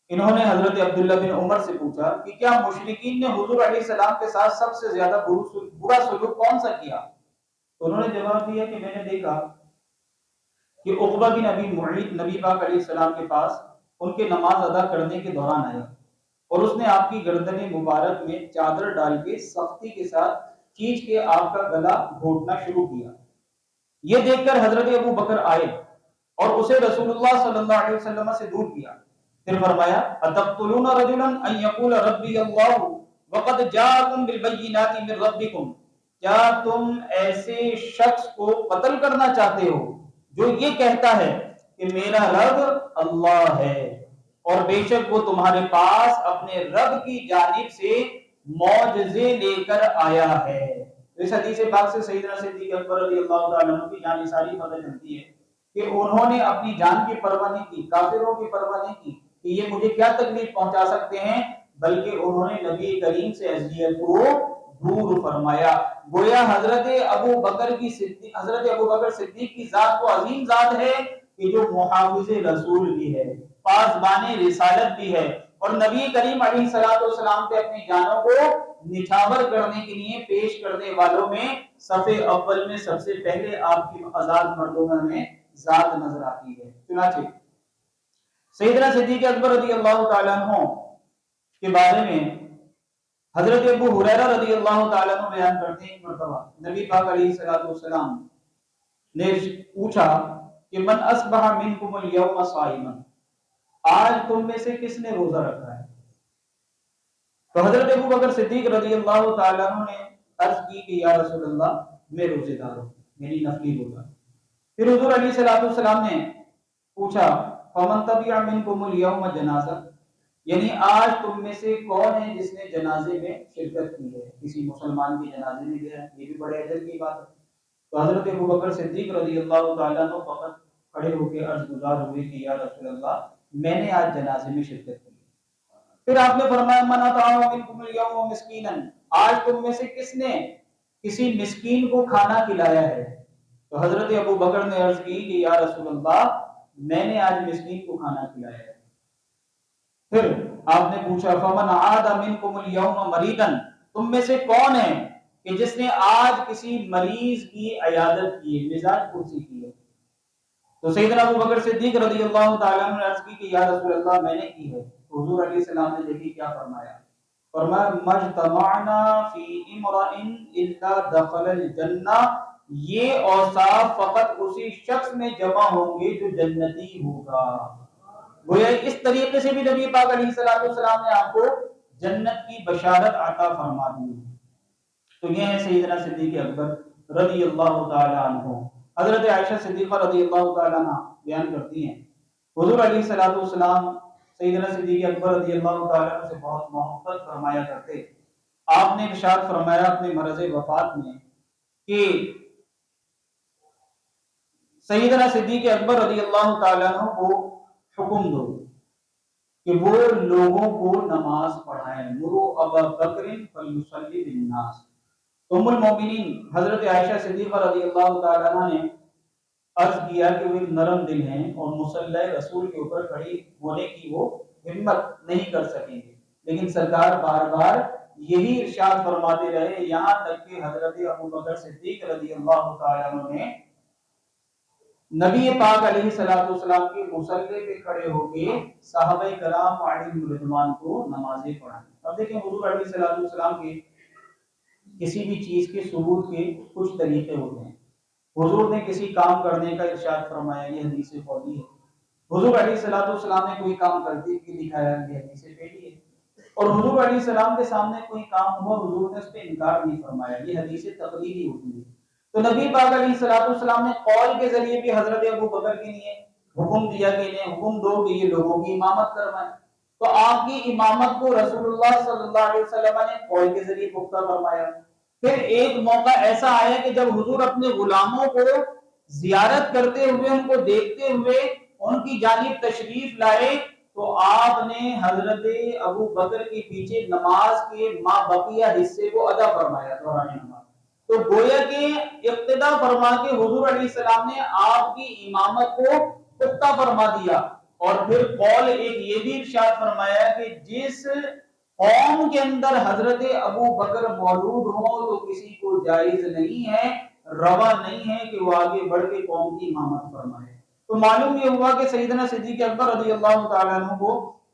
انہوں نے حضرت عبداللہ بن عمر سے پوچھا کہ کیا مشرکین نے حضور علیہ السلام کے ساتھ سب سے زیادہ برا سلوک کون سا کیا؟ تو انہوں نے جواب دیا کہ میں نے دیکھا کہ عقبہ بن ابی معیط نبی پاک علیہ السلام کے پاس ان کے نماز ادا کرنے کے دوران آیا اور اس نے آپ کی گردن مبارک میں چادر ڈال کے سختی کے ساتھ کھینچ کے آپ کا گلا گھونٹنا شروع کیا۔ یہ دیکھ کر حضرت ابو بکر آئے اور اسے رسول اللہ صلی اللہ علیہ وسلم سے دور کیا، پھر فرمایا اتقتلون رجلا ان یقول ربی اللہ وقد جاءکم بالبینات من ربکم، کیا تم ایسے شخص کو قتل کرنا چاہتے ہو جو یہ کہتا ہے کہ میرا رب اللہ ہے اور بے شک وہ تمہارے پاس اپنے رب کی جانب سے معجزے لے کر آیا ہے۔ اس حدیث پاک سے سیدنا صدیق اکبر رضی اللہ تعالیٰ عنہ کی جان ساری پتہ چلتی ہے کہ انہوں نے اپنی جان کی پرواہ نہیں کی، کافروں کی پرواہ نہیں کی کہ یہ مجھے کیا تکلیف پہنچا سکتے ہیں، بلکہ انہوں نے نبی کریم سے اذیت کو دور فرمایا۔ گویا حضرت ابو بکر صدیق کی ذات تو عظیم ذات ہے کہ جو محافظ رسول بھی ہے، پاسبان رسالت بھی ہے، اور نبی کریم علیہ السلام پہ اپنی جانوں کو نچھاور کرنے کے لیے پیش کرنے والوں میں صف اول میں سب سے پہلے آپ کی آزاد مردوں میں ذات نظر آتی ہے۔ چنانچہ سیدنا صدیق اکبر رضی اللہ تعالیٰ عنہ کے بارے میں حضرت ابو ہریرہ رضی اللہ تعالیٰ عنہ بیان کرتے ہیں، ایک مرتبہ نبی پاک علیہ السلام نے پوچھا کہ من اصبح منکم اليوم صائما، آج تم میں سے کس نے روزہ رکھا ہے؟ تو حضرت ابو بکر صدیق رضی اللہ تعالیٰ عنہ نے عرض کی کہ یا رسول اللہ میں روزے دار ہوں، میری نفلی روزہ۔ پھر حضور علیہ السلام نے پوچھا فمن تبع منکم اليوم جنازہ، یعنی آج تم میں سے کون ہے جس نے جنازے میں شرکت کی ہے، کسی مسلمان کے جنازے میں گیا، یہ بھی بڑے اجر کی بات ہے۔ تو حضرت ابو بکر صدیق رضی اللہ تعالیٰ عنہ فقط کھڑے ہو کے عرض گزار ہوئے کہ یا رسول اللہ میں نے آج جنازے میں شرکت کی۔ پھر آپ نے فرمایا من اطعم منکم اليوم مسکینا، آج تم میں سے کس نے کسی مسکین کو کھانا کھلایا ہے؟ تو حضرت ابو بکر نے عرض کی کہ یا رسول اللہ میں نے آج مسکین کو کھانا کھلایا ہے۔ پھر آپ نے پوچھا فمن عاد منکم اليوم مریضا، تم میں سے کون ہے کہ جس نے آج کسی مریض کی عیادت کی ہے، مزاج پرسی کی ہے؟ تو سیدنا ابو بکر صدیق رضی اللہ تعالیٰ عنہ نے عرض کی کہ یا رسول اللہ میں نے کی ہے۔ حضور علیہ السلام نے دیکھی کیا فرمایا، فرمایا مجتمعنا فی امرئ الا دخل الجنہ، یہ اوصاف فقط اسی شخص میں جمع ہوں گے جو جنتی ہوگا۔ گویا اس طریقے سے بھی نبی پاک علیہ السلام نے آپ کو جنت کی بشارت عطا فرما دی۔ تو یہ ہے سیدنا صدیق اکبر رضی اللہ تعالی عنہ۔ حضرت عائشہ صدیقہ رضی اللہ تعالی عنہ بیان کرتی ہیں حضور علیہ السلام سیدنا صدیق اکبر رضی اللہ تعالی عنہ سے بہت محبت فرمایا کرتے۔ آپ نے ارشاد فرمایا اپنے مرض وفات میں کہ سیدنا صدیق اکبر رضی اللہ تعالی عنہ کو حکم دو کہ وہ لوگوں کو نماز پڑھائیں، مرو ابا بکر فلیصلی بالناس۔ ام المومنین حضرت عائشہ صدیقہ رضی اللہ تعالی عنہ نے عرض کیا کہ وہ ایک نرم دل ہیں اور مصلی رسول کے اوپر کھڑی ہونے کی وہ ہمت نہیں کر سکیں گے، لیکن سرکار بار بار یہی ارشاد فرماتے رہے، یہاں تک کہ حضرت ابو بکر صدیق رضی اللہ تعالی عنہ نے نبی پاک علیہ السلام کی مصلی پہ کھڑے ہو کے صحابہ کرام علیہم رضوان کو نمازیں پڑھائیں۔ اب دیکھیں حضور علیہ السلام کے کسی بھی چیز کے ثبوت کے کچھ طریقے ہوتے ہیں۔ حضور نے کسی کام کرنے کا ارشاد فرمایا، یہ حدیث قولی ہے۔ حضور علیہ السلام نے کوئی کام کرتے کہ دکھایا، یہ حدیث فعلی ہے۔ اور حضور علیہ السلام کے سامنے کوئی کام ہوا، حضور نے اس پہ انکار نہیں فرمایا، یہ حدیث تقریری ہوتی ہے۔ تو نبی پاک علیہ السلام نے قول کے ذریعے بھی حضرت ابو بکر کے لیے حکم دیا کہ انہیں حکم دو کہ یہ لوگوں کی امامت کروائیں۔ تو آپ کی امامت کو رسول اللہ صلی اللہ علیہ وسلم نے قول کے ذریعے پختہ فرمایا۔ پھر ایک موقع ایسا آیا کہ جب حضور اپنے غلاموں کو زیارت کرتے ہوئے، ان کو دیکھتے ہوئے ان کی جانب تشریف لائے، تو آپ نے حضرت ابو بکر کے پیچھے نماز کے ما بقیہ حصے کو ادا فرمایا، دوران نماز۔ تو گویا کہ اقتدا فرما کے حضور علیہ السلام نے آپ کی امامت کو پختہ فرما دیا۔ اور پھر قول ایک یہ بھی ارشاد فرمایا کہ جس قوم کے اندر حضرت ابو بکر موجود ہو تو کسی کو جائز نہیں ہے، روا نہیں ہے کہ وہ آگے بڑھ کے قوم کی امامت فرمائے۔ تو معلوم یہ ہوا کہ سیدنا صدیق اکبر رضی اللہ تعالیٰ عنہ کو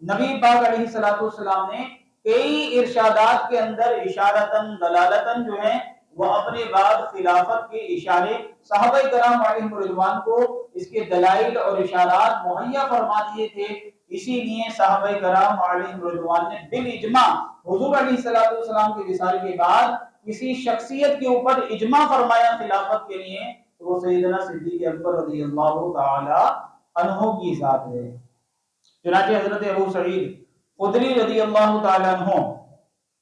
نبی پاک علیہ الصلوۃ والسلام نے کئی ارشادات کے اندر اشارتاً دلالتاً جو ہے وہ اپنے بعد خلافت کے اشارے صحابہ کرام علیہم رضوان کو اس کے دلائل اور اشارات مہیا فرما دیے تھے۔ اسی لیے صحابہ کرام علیہم رضوان نے بالاجماع حضور علیہ الصلوۃ والسلام کے وصال کے بعد کسی شخصیت کے اوپر اجماع فرمایا خلافت کے لیے، تو وہ سیدنا صدیق اکبر رضی اللہ تعالی عنہ کی ذات ہے۔ چنانچہ حضرت ابو سعید خدری رضی اللہ تعالی عنہ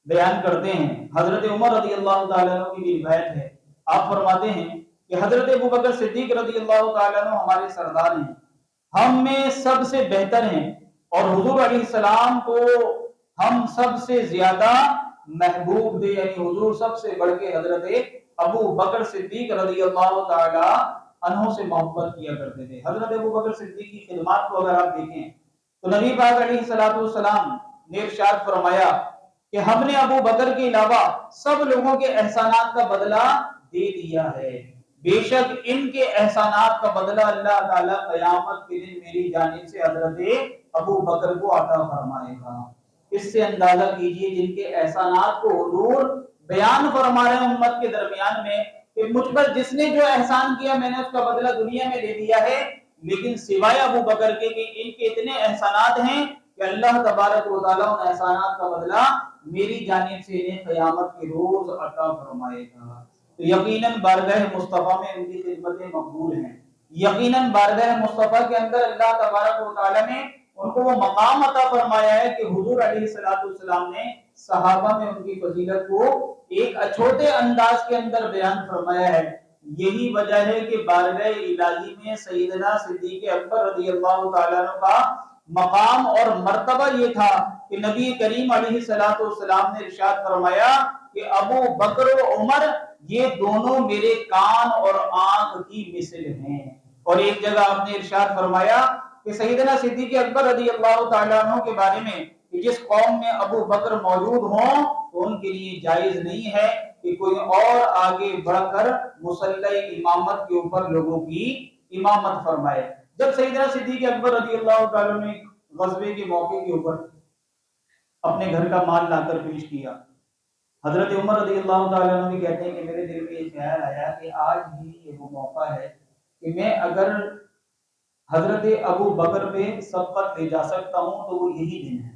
بیان کرتے ہیں، حضرت عمر رضی اللہ تعالیٰ عنہ کی بھی روایت ہے، آپ فرماتے ہیں کہ حضرت ابو بکر صدیق رضی اللہ تعالیٰ عنہ ہمارے سردار ہیں، ہم میں سب سے بہتر ہیں، اور حضور علیہ السلام کو ہم سب سے زیادہ محبوب تھے، یعنی حضور سب سے بڑھ کے حضرت ابو بکر صدیق رضی اللہ تعالیٰ عنہ سے محبت کیا کرتے تھے۔ حضرت ابو بکر صدیق کی خدمات کو اگر آپ دیکھیں تو نبی پاک علیہ الصلوۃ والسلام نے ارشاد فرمایا کہ ہم نے ابو بکر کے علاوہ سب لوگوں کے احسانات کا بدلہ دے دیا ہے، بے شک ان کے احسانات کا بدلہ اللہ تعالیٰ قیامت کے دن میری جانب سے حضرت ابو بکر کو عطا فرمائے گا۔ اس سے اندازہ کیجئے جن کے احسانات کو حضور بیان فرما رہے ہیں امت کے درمیان میں کہ مجھ پر جس نے جو احسان کیا میں نے اس کا بدلہ دنیا میں دے دیا ہے، لیکن سوائے ابو بکر کے کہ ان کے اتنے احسانات ہیں کہ اللہ تبارک و تعالیٰ ان احسانات کا بدلہ میری جانب سے انہیں قیامت کے روز عطا فرمائے گا۔ تو یقیناً بارگاہ مصطفیٰ میں ان کی خدمتیں مقبول ہیں، یقیناً بارگاہ مصطفیٰ کے اندر اللہ تبارک و تعالیٰ نے ان کو وہ مقام عطا فرمایا ہے کہ حضور علیہ الصلوۃ والسلام نے صحابہ میں ان کی فضیلت کو ایک اچھوتے انداز کے اندر بیان فرمایا ہے۔ یہی وجہ ہے کہ بارگاہ الہی میں سیدنا صدیق اکبر رضی اللہ تعالیٰ عنہ کا مقام اور مرتبہ یہ تھا کہ نبی کریم علیہ الصلوۃ والسلام نے ارشاد فرمایا کہ ابو بکر و عمر یہ دونوں میرے کان اور آنکھ کی مثل ہیں، اور ایک جگہ آپ نے ارشاد فرمایا کہ سیدنا صدیق اکبر رضی اللہ تعالیٰ عنہ کے بارے میں کہ جس قوم میں ابو بکر موجود ہوں تو ان کے لیے جائز نہیں ہے کہ کوئی اور آگے بڑھ کر مصلی امامت کے اوپر لوگوں کی امامت فرمائے۔ جب سیدنا صدیق اکبر رضی اللہ تعالیٰ نے غزوے کے موقع کے اوپر اپنے گھر کا مال لا کر پیش کیا، حضرت عمر رضی اللہ تعالیٰ عنہ بھی کہتے ہیں کہ میرے دل میں یہ خیال آیا کہ آج بھی یہ وہ موقع ہے کہ میں اگر حضرت ابو بکر پہ سبقت لے جا سکتا ہوں تو وہ یہی دن ہے۔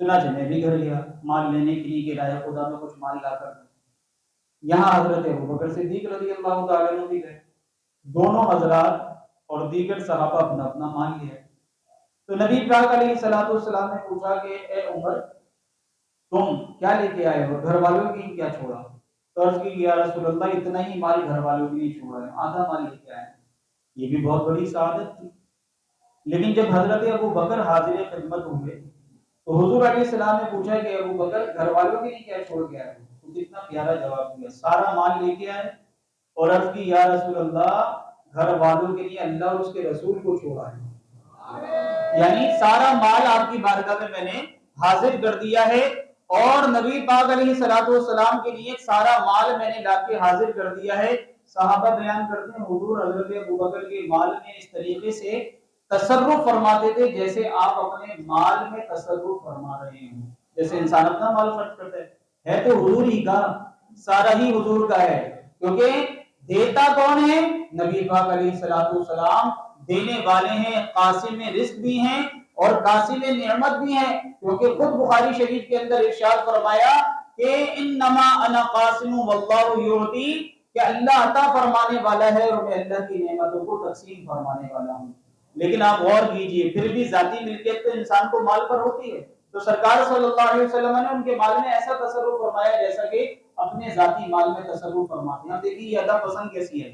چنانچہ میں بھی گھر گیا مال لینے کے لیے کہ رائے خدا میں کچھ مال لا کر، یہاں حضرت ابو بکر صدیق رضی اللہ تعالیٰ عنہ بھی گئے، دونوں حضرات اور دیگر صحابہ اپنا اپنا مال لیا۔ تو نبی پاک علیہ الصلوۃ والسلام نے پوچھا کہ اے عمر تم کیا لے کے آئے ہو، گھر والوں کی کیا چھوڑا؟ تو عرض کی یا رسول اللہ اتنا ہی مال گھر والوں کے لیے چھوڑا ہے، آدھا مال لے کے آئے۔ یہ بھی بہت بڑی سعادت تھی۔ لیکن جب حضرت ابو بکر حاضر خدمت ہوئے تو حضور علیہ السلام نے پوچھا کہ ابو بکر گھر والوں کے لیے کیا چھوڑ کے آئے؟ تو کتنا پیارا جواب دیا، سارا مال لے کے آئے، اور عرض کی یا رسول اللہ گھر والوں کے لیے اللہ اور اس کے رسول کو چھوڑا ہے، یعنی سارا مال آپ کی بارگاہ میں نے حاضر کر دیا ہے، اور نبی پاک علیہ الصلوۃ والسلام کے لیے سارا مال میں نے لا کے حاضر کر دیا ہے۔ صحابہ بیان کرتے ہیں حضور حضرت ابو بکر کے مال میں اس طریقے سے تصرف فرماتے تھے جیسے آپ اپنے مال میں تصرف فرما رہے ہیں، جیسے انسان اپنا مال خرچ کرتا ہے تو حضور ہی کا، سارا ہی حضور کا ہے، کیونکہ دیتا کون ہے؟ نبی پاک علیہ الصلوۃ والسلام دینے والے ہیں، قاسم رزق بھی ہیں اور قاسم نعمت بھی ہیں، کیونکہ خود بخاری شریف کے اندر ارشاد فرمایا کہ انما انا قاسم واللہ یعطی، کہ اللہ عطا فرمانے والا ہے اور میں اللہ کی نعمتوں کو تقسیم فرمانے والا ہوں۔ لیکن آپ غور کیجئے پھر بھی ذاتی ملکیت تو انسان کو مال پر ہوتی ہے، تو سرکار صلی اللہ علیہ وسلم نے ان کے مال میں ایسا تصرف فرمایا جیسا کہ اپنے ذاتی مال میں تصرف فرماتے ہیں۔ دیکھیے یہ ادا پسند کیسی ہے،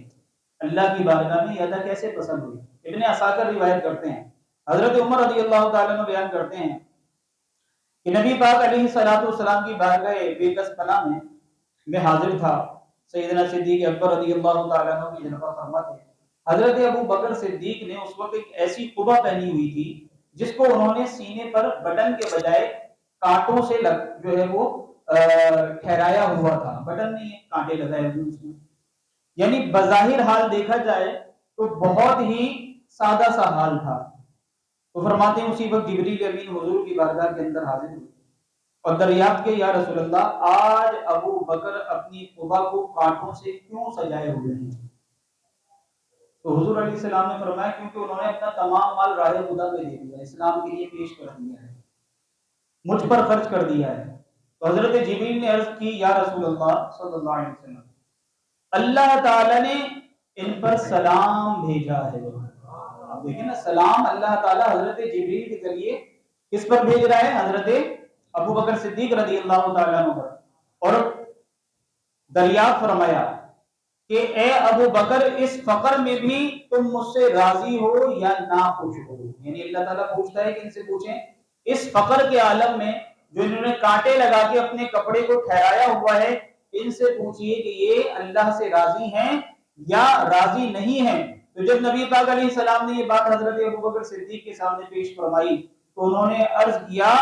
اللہ کی بارگاہ میں یہ ادا کیسے پسند ہوئی۔ ابن عساکر روایت کرتے ہیں، حضرت عمر رضی اللہ تعالیٰ عنہ بیان کرتے ہیں کہ نبی پاک علیہ الصلوۃ والسلام کی بارگاہ بے کس پناہ میں حاضر تھا، سیدنا صدیق اکبر رضی اللہ تعالیٰ عنہ کی جناب فرماتے ہیں حضرت ابو بکر صدیق نے اس وقت ایک ایسی قبا پہنی ہوئی تھی جس کو انہوں نے سینے پر بٹن کے بجائے کانٹوں سے جو ہے وہ ٹھہرایا ہوا تھا، بٹن نہیں ہے، کانٹے لگائے ہوئے اس میں. یعنی بظاہر حال دیکھا جائے تو بہت ہی سادہ سا حال تھا. تو فرماتے ہیں اسی وقت جبریل امین حضور کی بارگاہ کے اندر حاضر ہوئے اور دریافت کے یا رسول اللہ آج ابو بکر اپنی قبا کو کانٹوں سے کیوں سجائے ہوئے ہیں؟ تو حضور علیہ السلام نے فرمایا کیونکہ انہوں نے اپنا تمام مال راہ خدا میں دے دیا، اسلام کے لیے پیش کر دیا ہے، مجھ پر خرچ کر دیا ہے. تو حضرت جبریل نے عرض کی یا رسول اللہ صلی اللہ علیہ وسلم اللہ تعالی نے ان پر سلام بھیجا ہے. آپ دیکھیں نا، سلام اللہ تعالی حضرت جبریل کے ذریعے کس پر بھیج رہا ہے؟ حضرت ابو بکر صدیق رضی اللہ تعالیٰ عنہ پر. اور دریافت فرمایا کہ اے ابو بکر اس فقر میں بھی تم مجھ سے راضی ہو یا ناخوش ہو؟ یعنی اللہ تعالیٰ پوچھتا ہے کہ ان سے پوچھیں اس فقر کے عالم میں جو انہوں نے کانٹے لگا کے اپنے کپڑے کو ٹھہرایا ہوا ہے، ان سے پوچھئے کہ یہ اللہ سے راضی ہیں یا راضی نہیں ہیں. تو جب نبی پاک علیہ السلام نے یہ بات حضرت ابو بکر صدیق کے سامنے پیش فرمائی تو انہوں نے عرض کیا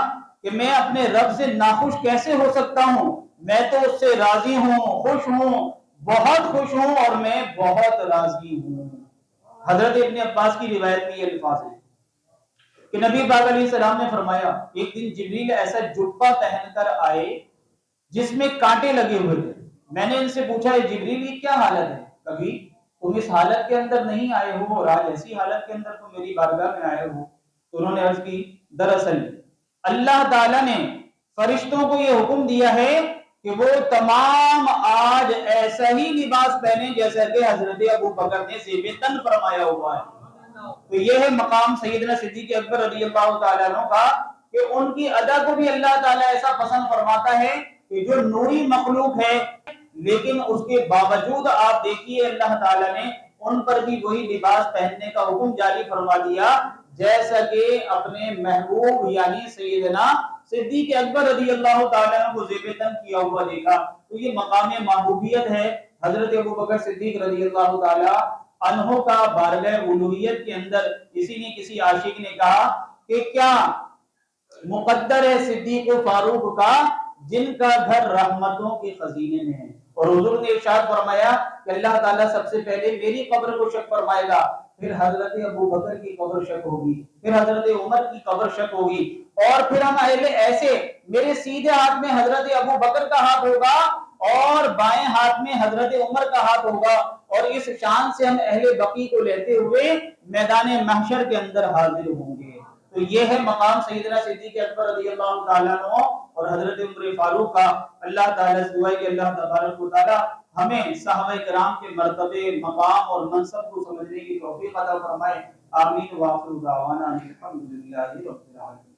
کہ میں اپنے رب سے ناخوش کیسے ہو سکتا ہوں؟ میں تو اس سے راضی ہوں، خوش ہوں، بہت خوش ہوں اور میں بہت راضی ہوں. حضرت ابن عباس کی روایت میں یہ الفاظ ہیں کہ نبی پاک علیہ السلام نے فرمایا ایک دن جبریل ایسا جبہ پہن کر آئے جس میں کانٹے لگے ہوئے تھے. میں نے ان سے پوچھا جبریل یہ کیا حالت ہے؟ کبھی تم اس حالت کے اندر نہیں آئے ہو اور آج ایسی حالت کے اندر تم میری بارگاہ میں آئے ہو. تو انہوں نے عرض کی دراصل اللہ تعالیٰ نے فرشتوں کو یہ حکم دیا ہے کہ وہ تمام آج ایسا ہی لباس پہنے جیسا کہ حضرت ابو بکر نے زیب تن فرمایا ہوا ہے. تو یہ ہے مقام سیدنا صدیق اکبر رضی اللہ تعالیٰ عنہ کا کہ ان کی ادا کو بھی اللہ تعالیٰ ایسا پسند فرماتا ہے کہ جو نوری مخلوق ہے لیکن اس کے باوجود آپ دیکھیے اللہ تعالیٰ نے ان پر بھی وہی لباس پہننے کا حکم جاری فرما دیا جیسا کہ اپنے محبوب یعنی سیدنا صدیق اکبر رضی اللہ تعالیٰ عنہ کو زیب تن کیا ہوا دیکھا. تو یہ مقام محبوبیت ہے حضرت ابو بکر صدیق رضی اللہ تعالیٰ عنہ کا بارگاہ الوہیت کے اندر. اسی نے کسی عاشق نے کہا کہ کیا مقدر ہے صدیق و فاروق کا جن کا گھر رحمتوں کے خزینے میں ہے. اور حضور نے ارشاد فرمایا کہ اللہ تعالیٰ سب سے پہلے میری قبر کو شک فرمائے گا، پھر حضرت ابو بکر کی قبر شک ہوگی، پھر حضرت عمر کی قبر شک ہوگی، اور پھر ہم اہل ایسے میرے سیدھے ہاتھ میں حضرت ابو بکر کا ہاتھ ہوگا اور بائیں ہاتھ میں حضرت عمر کا ہاتھ ہوگا، اور اس شان سے ہم اہل بقی کو لیتے ہوئے میدان محشر کے اندر حاضر ہوں گے. تو یہ ہے مقام سیدنا صدیق اکبر رضی اللہ تعالیٰ عنہ اور حضرت عمر فاروق کا. اللہ تعالیٰ سے دعا ہے کہ اللہ تبارک و تعالیٰ ہمیں صحابہ کرام کے مرتبے، مقام اور منصب کو سمجھنے کی توفیق عطا فرمائے. آمین. وآخر دعوانا الحمدللہ رب العالمین.